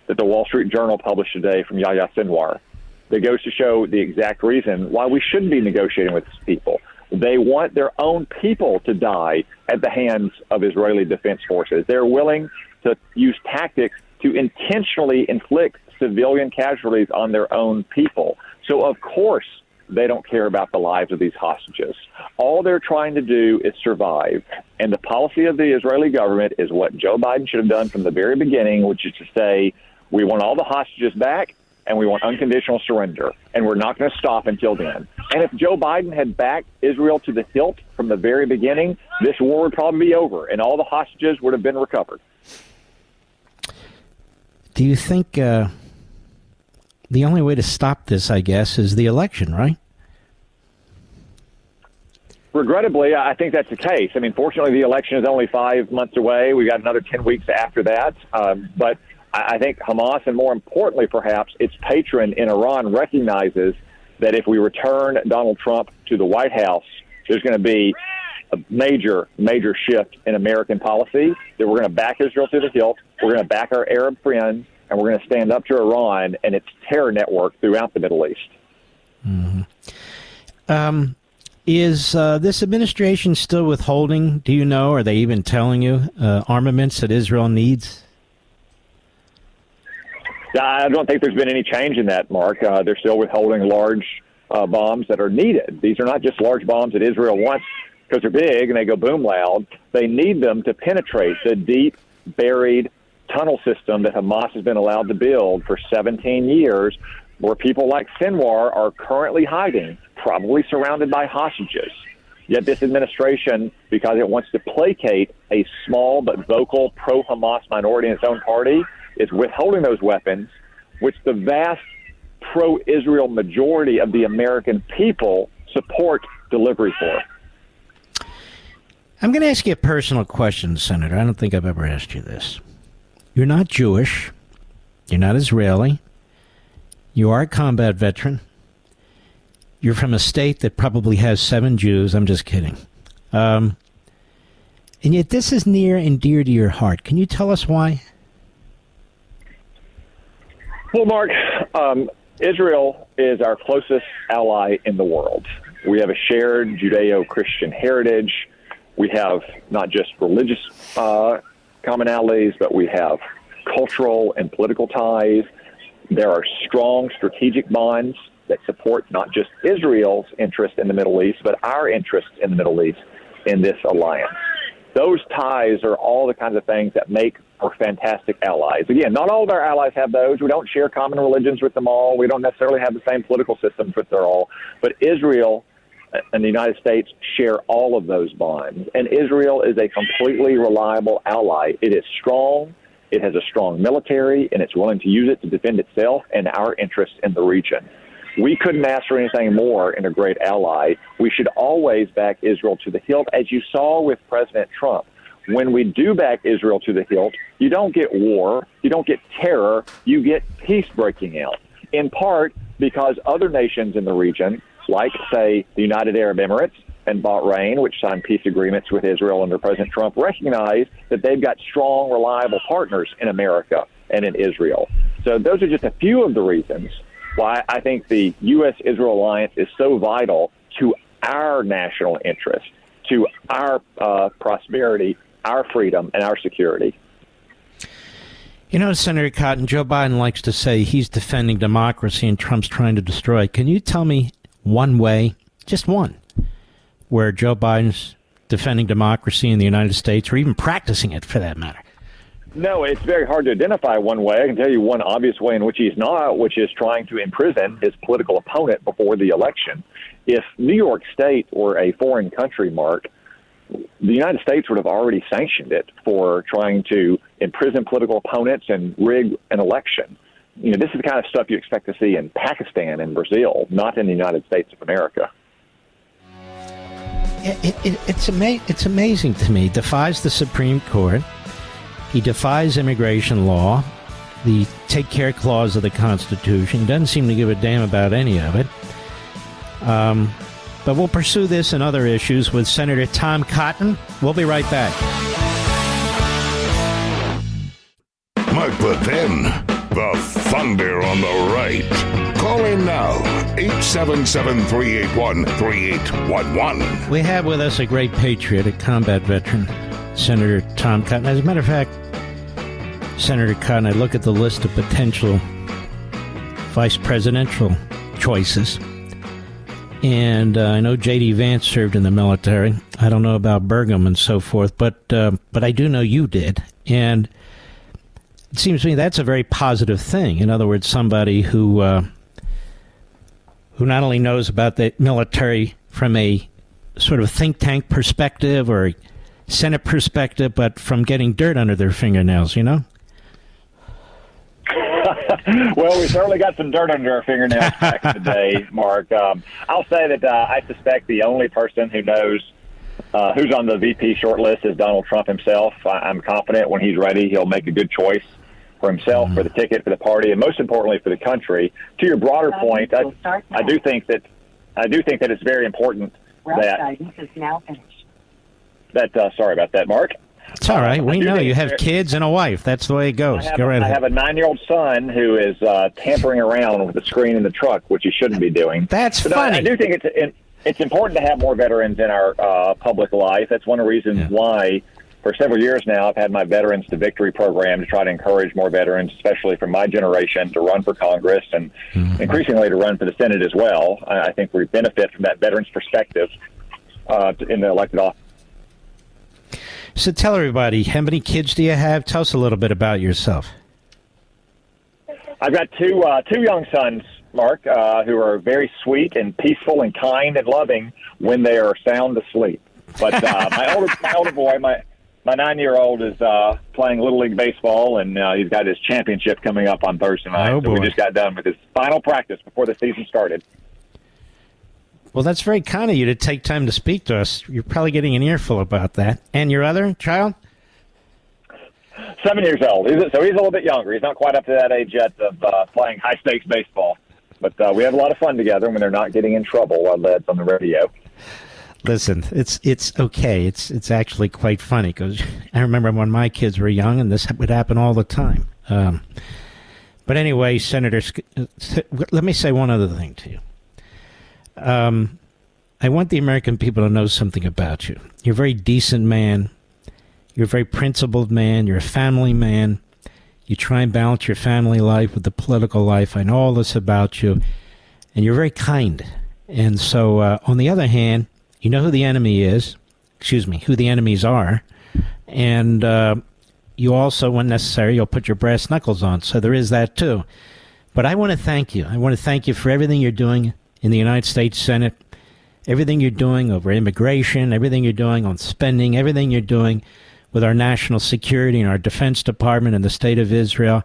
that the Wall Street Journal published today from Yahya Sinwar. That goes to show the exact reason why we shouldn't be negotiating with these people. They want their own people to die at the hands of Israeli defense forces. They're willing to use tactics to intentionally inflict civilian casualties on their own people. So, of course, they don't care about the lives of these hostages. All they're trying to do is survive. And the policy of the Israeli government is what Joe Biden should have done from the very beginning, which is to say, we want all the hostages back and we want unconditional surrender. And we're not going to stop until then. And if Joe Biden had backed Israel to the hilt from the very beginning, this war would probably be over and all the hostages would have been recovered. Do you think the only way to stop this, I guess, is the election, right? Regrettably, I think that's the case. I mean, fortunately, the election is only 5 months away. We've got another 10 weeks after that. But I think Hamas, and more importantly, perhaps, its patron in Iran recognizes that if we return Donald Trump to the White House, there's going to be a major, major shift in American policy, that we're going to back Israel to the hilt, we're going to back our Arab friends, and we're going to stand up to Iran and its terror network throughout the Middle East. Mm-hmm. Is this administration still withholding, do you know, are they even telling you, armaments that Israel needs? I don't think there's been any change in that, Mark. They're still withholding large bombs that are needed. These are not just large bombs that Israel wants because they're big and they go boom loud. They need them to penetrate the deep, buried tunnel system that Hamas has been allowed to build for 17 years, where people like Sinwar are currently hiding, probably surrounded by hostages. Yet this administration, because it wants to placate a small but vocal pro-Hamas minority in its own party, is withholding those weapons, which the vast pro-Israel majority of the American people support delivery for. I'm going to ask you a personal question, Senator. I don't think I've ever asked you this. You're not Jewish. You're not Israeli. You are a combat veteran. You're from a state that probably has 7 Jews. I'm just kidding. And yet this is near and dear to your heart. Can you tell us why? Well, Mark, Israel is our closest ally in the world. We have a shared Judeo-Christian heritage. We have not just religious commonalities, but we have cultural and political ties. There are strong strategic bonds that support not just Israel's interest in the Middle East, but our interest in the Middle East in this alliance. Those ties are all the kinds of things that make for fantastic allies. Again, not all of our allies have those. We don't share common religions with them all. We don't necessarily have the same political systems with them all. But Israel and the United States share all of those bonds. And Israel is a completely reliable ally. It is strong. It has a strong military, and it's willing to use it to defend itself and our interests in the region. We couldn't ask for anything more in a great ally. We should always back Israel to the hilt, as you saw with President Trump. When we do back Israel to the hilt, you don't get war, you don't get terror, you get peace breaking out, in part because other nations in the region, like, say, the United Arab Emirates and Bahrain, which signed peace agreements with Israel under President Trump, recognize that they've got strong, reliable partners in America and in Israel. So those are just a few of the reasons why I think the U.S.-Israel alliance is so vital to our national interest, to our prosperity, our freedom, and our security. You know, Senator Cotton, Joe Biden likes to say he's defending democracy and Trump's trying to destroy it. Can you tell me one way, just one, where Joe Biden's defending democracy in the United States, or even practicing it for that matter? No, it's very hard to identify one way. I can tell you one obvious way in which he's not, which is trying to imprison his political opponent before the election. If New York State were a foreign country, Mark, the United States would have already sanctioned it for trying to imprison political opponents and rig an election. You know, this is the kind of stuff you expect to see in Pakistan and Brazil, not in the United States of America. It's amazing to me. Defies the Supreme Court. He defies immigration law, the take care clause of the Constitution. He doesn't seem to give a damn about any of it. But we'll pursue this and other issues with Senator Tom Cotton. We'll be right back. Mark the 10. The thunder on the right. Call in now. 877-381-3811. We have with us a great patriot, a combat veteran, Senator Tom Cotton. As a matter of fact, Senator Cotton, I look at the list of potential vice presidential choices. And I know J.D. Vance served in the military. I don't know about Burgum and so forth, but I do know you did. And it seems to me that's a very positive thing. In other words, somebody who not only knows about the military from a sort of think tank perspective or Senate perspective, but from getting dirt under their fingernails, you know? Well, we certainly got some dirt under our fingernails back in the day, Mark. I'll say that I suspect the only person who knows who's on the VP shortlist is Donald Trump himself. I'm confident when he's ready, he'll make a good choice for himself, for the ticket, for the party, and most importantly for the country. To your broader point, I do think that it's very important that guidance is now finished. Sorry about that, Mark. It's all right. We know you have kids and a wife. That's the way it goes. I have a 9-year-old son who is tampering around with the screen in the truck, which he shouldn't be doing. That's funny. I do think it's important to have more veterans in our public life. That's one of the reasons why, for several years now, I've had my Veterans to Victory program to try to encourage more veterans, especially from my generation, to run for Congress and increasingly to run for the Senate as well. I think we benefit from that veterans perspective in the elected office. So tell everybody, how many kids do you have? Tell us a little bit about yourself. I've got two young sons, Mark, who are very sweet and peaceful and kind and loving when they are sound asleep. But my older boy, my 9-year-old is playing Little League Baseball, and he's got his championship coming up on Thursday night. Oh, boy. So we just got done with his final practice before the season started. Well, that's very kind of you to take time to speak to us. You're probably getting an earful about that. And your other child? 7 years old. So he's a little bit younger. He's not quite up to that age yet of playing high-stakes baseball. But we have a lot of fun together when they're not getting in trouble while that's on the radio. Listen, it's okay. It's actually quite funny because I remember when my kids were young and this would happen all the time. But anyway, Senator, let me say one other thing to you. I want the American people to know something about you. You're a very decent man. You're a very principled man. You're a family man. You try and balance your family life with the political life. I know all this about you. And you're very kind. And so, on the other hand, you know who the enemy is. Who the enemies are. And you also, when necessary, you'll put your brass knuckles on. So there is that, too. But I want to thank you. I want to thank you for everything you're doing in the United States Senate, everything you're doing over immigration, everything you're doing on spending, everything you're doing with our national security and our Defense Department and the State of Israel.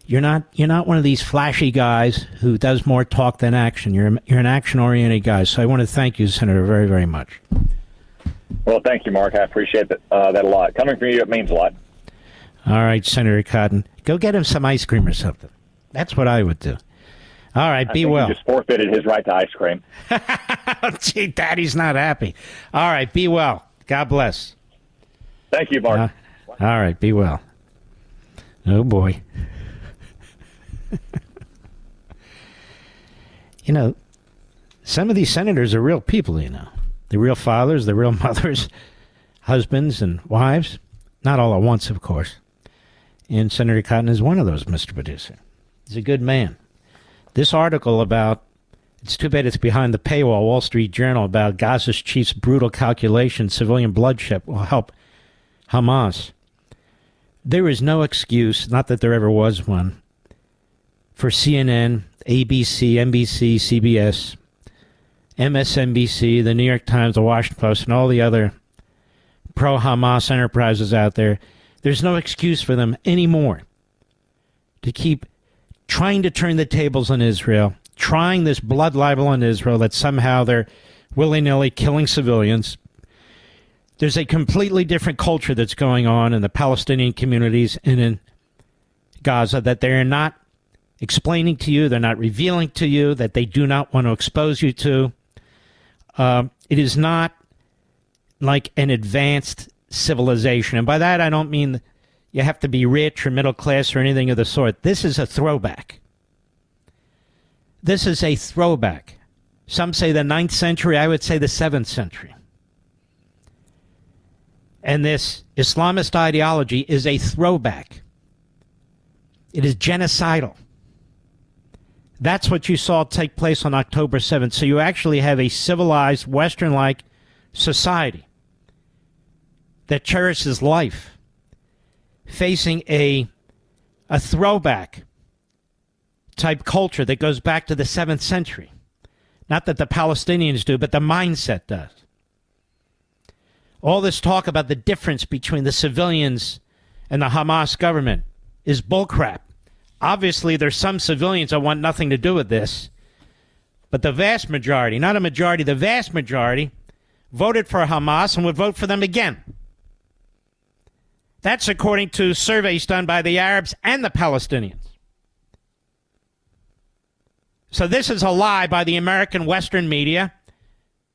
You're not one of these flashy guys who does more talk than action. You're an action-oriented guy. So I want to thank you, Senator, very, very much. Well, thank you, Mark. I appreciate that a lot. Coming from you, it means a lot. All right, Senator Cotton. Go get him some ice cream or something. That's what I would do. All right, be well. He just forfeited his right to ice cream. Gee, Daddy's not happy. All right, be well. God bless. Thank you, Mark. All right, be well. Oh, boy. You know, some of these senators are real people, you know. They're real fathers, they're real mothers, husbands and wives. Not all at once, of course. And Senator Cotton is one of those, Mr. Producer. He's a good man. This article about, it's too bad it's behind the paywall, Wall Street Journal, about Gaza's chief's brutal calculation, civilian bloodshed will help Hamas. There is no excuse, not that there ever was one, for CNN, ABC, NBC, CBS, MSNBC, the New York Times, the Washington Post, and all the other pro-Hamas enterprises out there. There's no excuse for them anymore to keep trying to turn the tables on Israel, trying this blood libel on Israel that somehow they're willy-nilly killing civilians, There's a completely different culture that's going on in the Palestinian communities and in Gaza that they're not explaining to you, they're not revealing to you, that they do not want to expose you to. It is not like an advanced civilization. And by that, I don't mean you have to be rich or middle class or anything of the sort. This is a throwback. This is a throwback. Some say the 9th century. I would say the 7th century. And this Islamist ideology is a throwback. It is genocidal. That's what you saw take place on October 7th. So you actually have a civilized, Western-like society that cherishes life facing a throwback type culture that goes back to the 7th century. Not that the Palestinians do, but the mindset does. All this talk about the difference between the civilians and the Hamas government is bullcrap. Obviously, there's some civilians that want nothing to do with this, but the vast majority, not a majority, the vast majority, voted for Hamas and would vote for them again. That's according to surveys done by the Arabs and the Palestinians. So this is a lie by the American Western media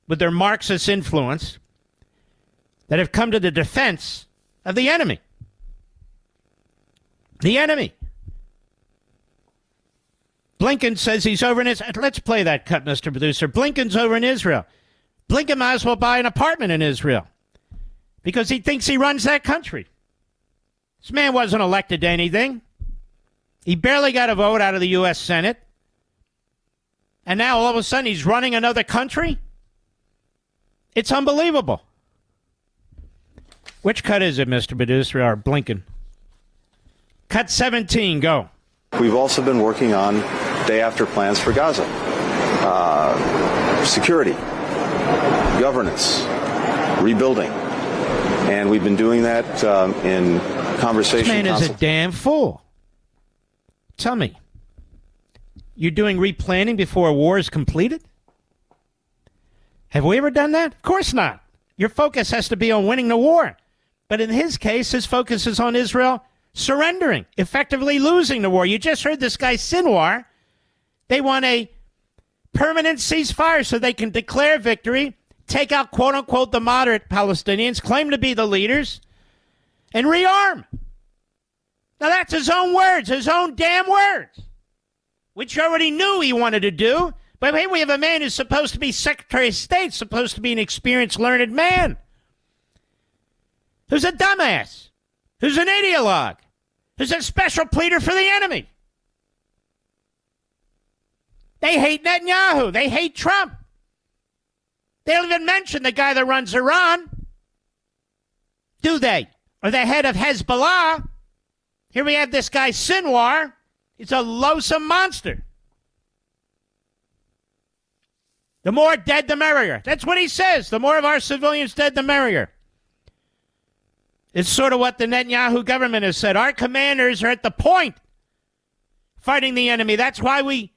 with their Marxist influence that have come to the defense of the enemy. The enemy. Blinken says he's over in Israel. Let's play that cut, Mr. Producer. Blinken's over in Israel. Blinken might as well buy an apartment in Israel because he thinks he runs that country. This man wasn't elected to anything. He barely got a vote out of the U.S. Senate. And now all of a sudden he's running another country? It's unbelievable. Which cut is it, Mr. Producer, or Blinken? Cut 17, go. We've also been working on day-after plans for Gaza. Security, governance, rebuilding. And we've been doing that in conversation. This man is a damn fool. Tell me, you're doing replanning before a war is completed? Have we ever done that? Of course not. Your focus has to be on winning the war. But in his case, his focus is on Israel surrendering, effectively losing the war. You just heard this guy, Sinwar. They want a permanent ceasefire so they can declare victory, take out, quote-unquote, the moderate Palestinians, claim to be the leaders, and rearm. Now, that's his own words, his own damn words, which you already knew he wanted to do. But here we have a man who's supposed to be Secretary of State, supposed to be an experienced, learned man, who's a dumbass, who's an ideologue, who's a special pleader for the enemy. They hate Netanyahu. They hate Trump. They don't even mention the guy that runs Iran, do they? Or the head of Hezbollah. Here we have this guy, Sinwar. He's a loathsome monster. The more dead, the merrier. That's what he says. The more of our civilians dead, the merrier. It's sort of what the Netanyahu government has said. Our commanders are at the point fighting the enemy. That's why we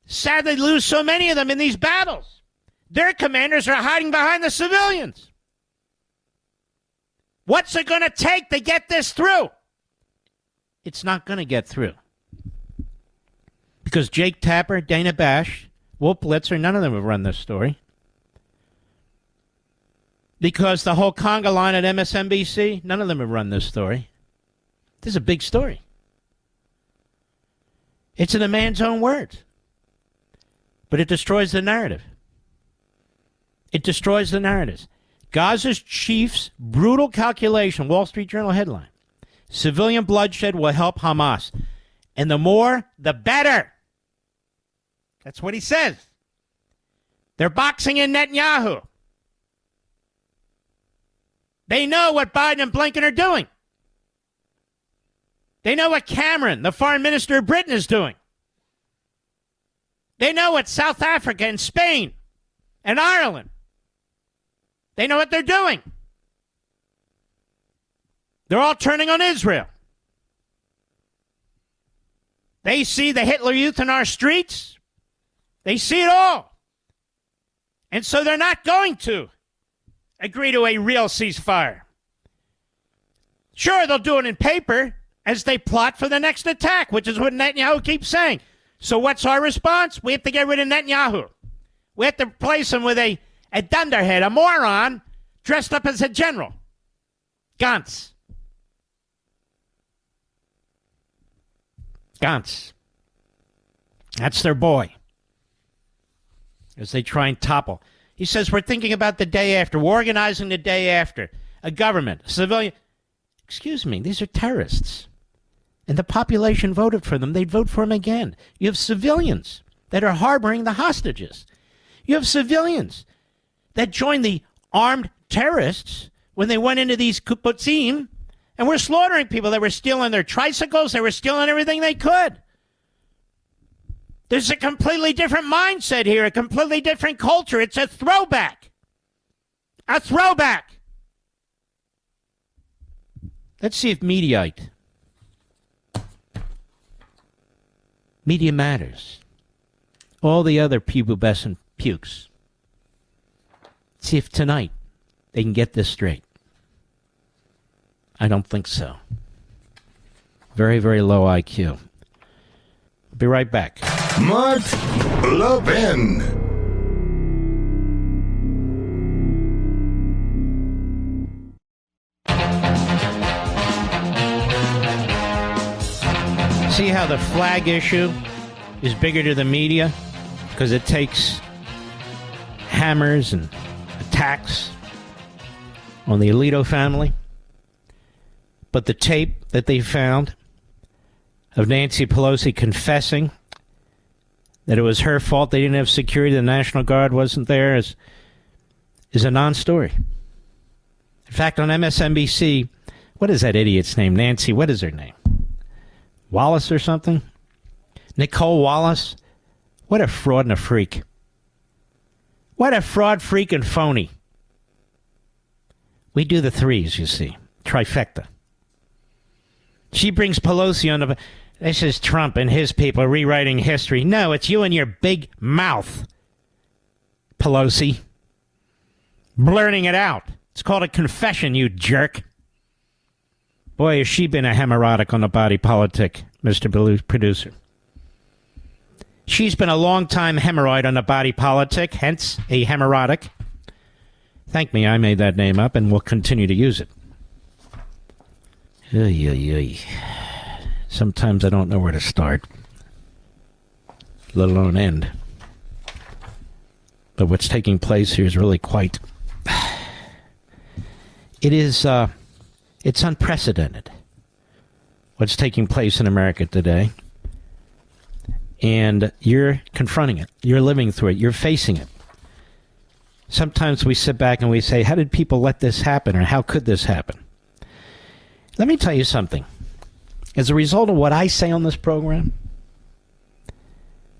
sadly lose so many of them in these battles. Their commanders are hiding behind the civilians. What's it going to take to get this through? It's not going to get through. Because Jake Tapper, Dana Bash, Wolf Blitzer, none of them have run this story. Because the whole conga line at MSNBC, none of them have run this story. This is a big story. It's in a man's own words. But it destroys the narrative. It destroys the narratives. Gaza's chief's brutal calculation, Wall Street Journal headline, civilian bloodshed will help Hamas. And the more, the better. That's what he says. They're boxing in Netanyahu. They know what Biden and Blinken are doing. They know what Cameron, the foreign minister of Britain, is doing. They know what South Africa and Spain and Ireland, they know what they're doing. They're all turning on Israel. They see the Hitler Youth in our streets. They see it all. And so they're not going to agree to a real ceasefire. Sure, they'll do it in paper as they plot for the next attack, which is what Netanyahu keeps saying. So what's our response? We have to get rid of Netanyahu. We have to replace him with a dunderhead, a moron, dressed up as a general. Gantz. Gantz. That's their boy. As they try and topple. He says, we're thinking about the day after. We're organizing the day after. A government, a civilian. Excuse me, these are terrorists. And the population voted for them. They'd vote for them again. You have civilians that are harboring the hostages. You have civilians that joined the armed terrorists when they went into these kibbutzim and were slaughtering people. They were stealing their tricycles. They were stealing everything they could. There's a completely different mindset here, a completely different culture. It's a throwback. A throwback. Let's see if Mediaite. Media Matters. All the other pubescent pukes. Let's see if tonight they can get this straight. I don't think so. Very, very low IQ. I'll be right back. Mark Levin. See how the flag issue is bigger to the media? Because it takes hammers and attacks on the Alito family. But the tape that they found of Nancy Pelosi confessing that it was her fault they didn't have security, the National Guard wasn't there, is a non-story. In fact, on MSNBC, what is that idiot's name? Nancy, what is her name? Wallace or something? Nicole Wallace? What a fraud and a freak. What a fraud, freak, and phony. We do the threes, you see. Trifecta. She brings Pelosi on the... This is Trump and his people rewriting history. No, it's you and your big mouth, Pelosi. Blurting it out. It's called a confession, you jerk. Boy, has she been a hemorrhoic on the body politic, Mr. Producer. She's been a long-time hemorrhoid on the body politic, hence a hemorrhoic. Thank me, I made that name up and will continue to use it. Oy, oy, oy. Sometimes I don't know where to start, let alone end. But what's taking place here is really quite... It's unprecedented, what's taking place in America today. And you're confronting it. You're living through it. You're facing it. Sometimes we sit back and we say, how did people let this happen? Or how could this happen? Let me tell you something. As a result of what I say on this program,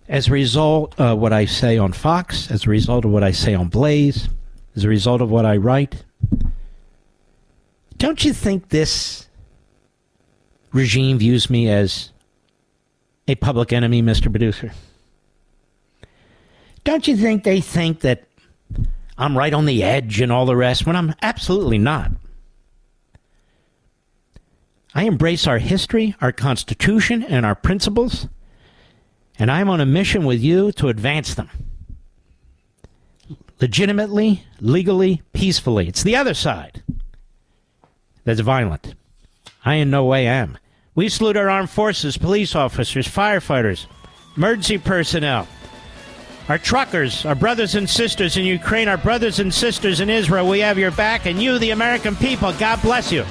as a result of what I say on Fox, as a result of what I say on Blaze, as a result of what I write, don't you think this regime views me as a public enemy, Mr. Producer? Don't you think they think that I'm right on the edge and all the rest, when I'm absolutely not? I embrace our history, our Constitution, and our principles, and I'm on a mission with you to advance them. Legitimately, legally, peacefully. It's the other side that's violent. I in no way am. We salute our armed forces, police officers, firefighters, emergency personnel, our truckers, our brothers and sisters in Ukraine, our brothers and sisters in Israel. We have your back, and you, the American people, God bless you.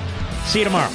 See you tomorrow.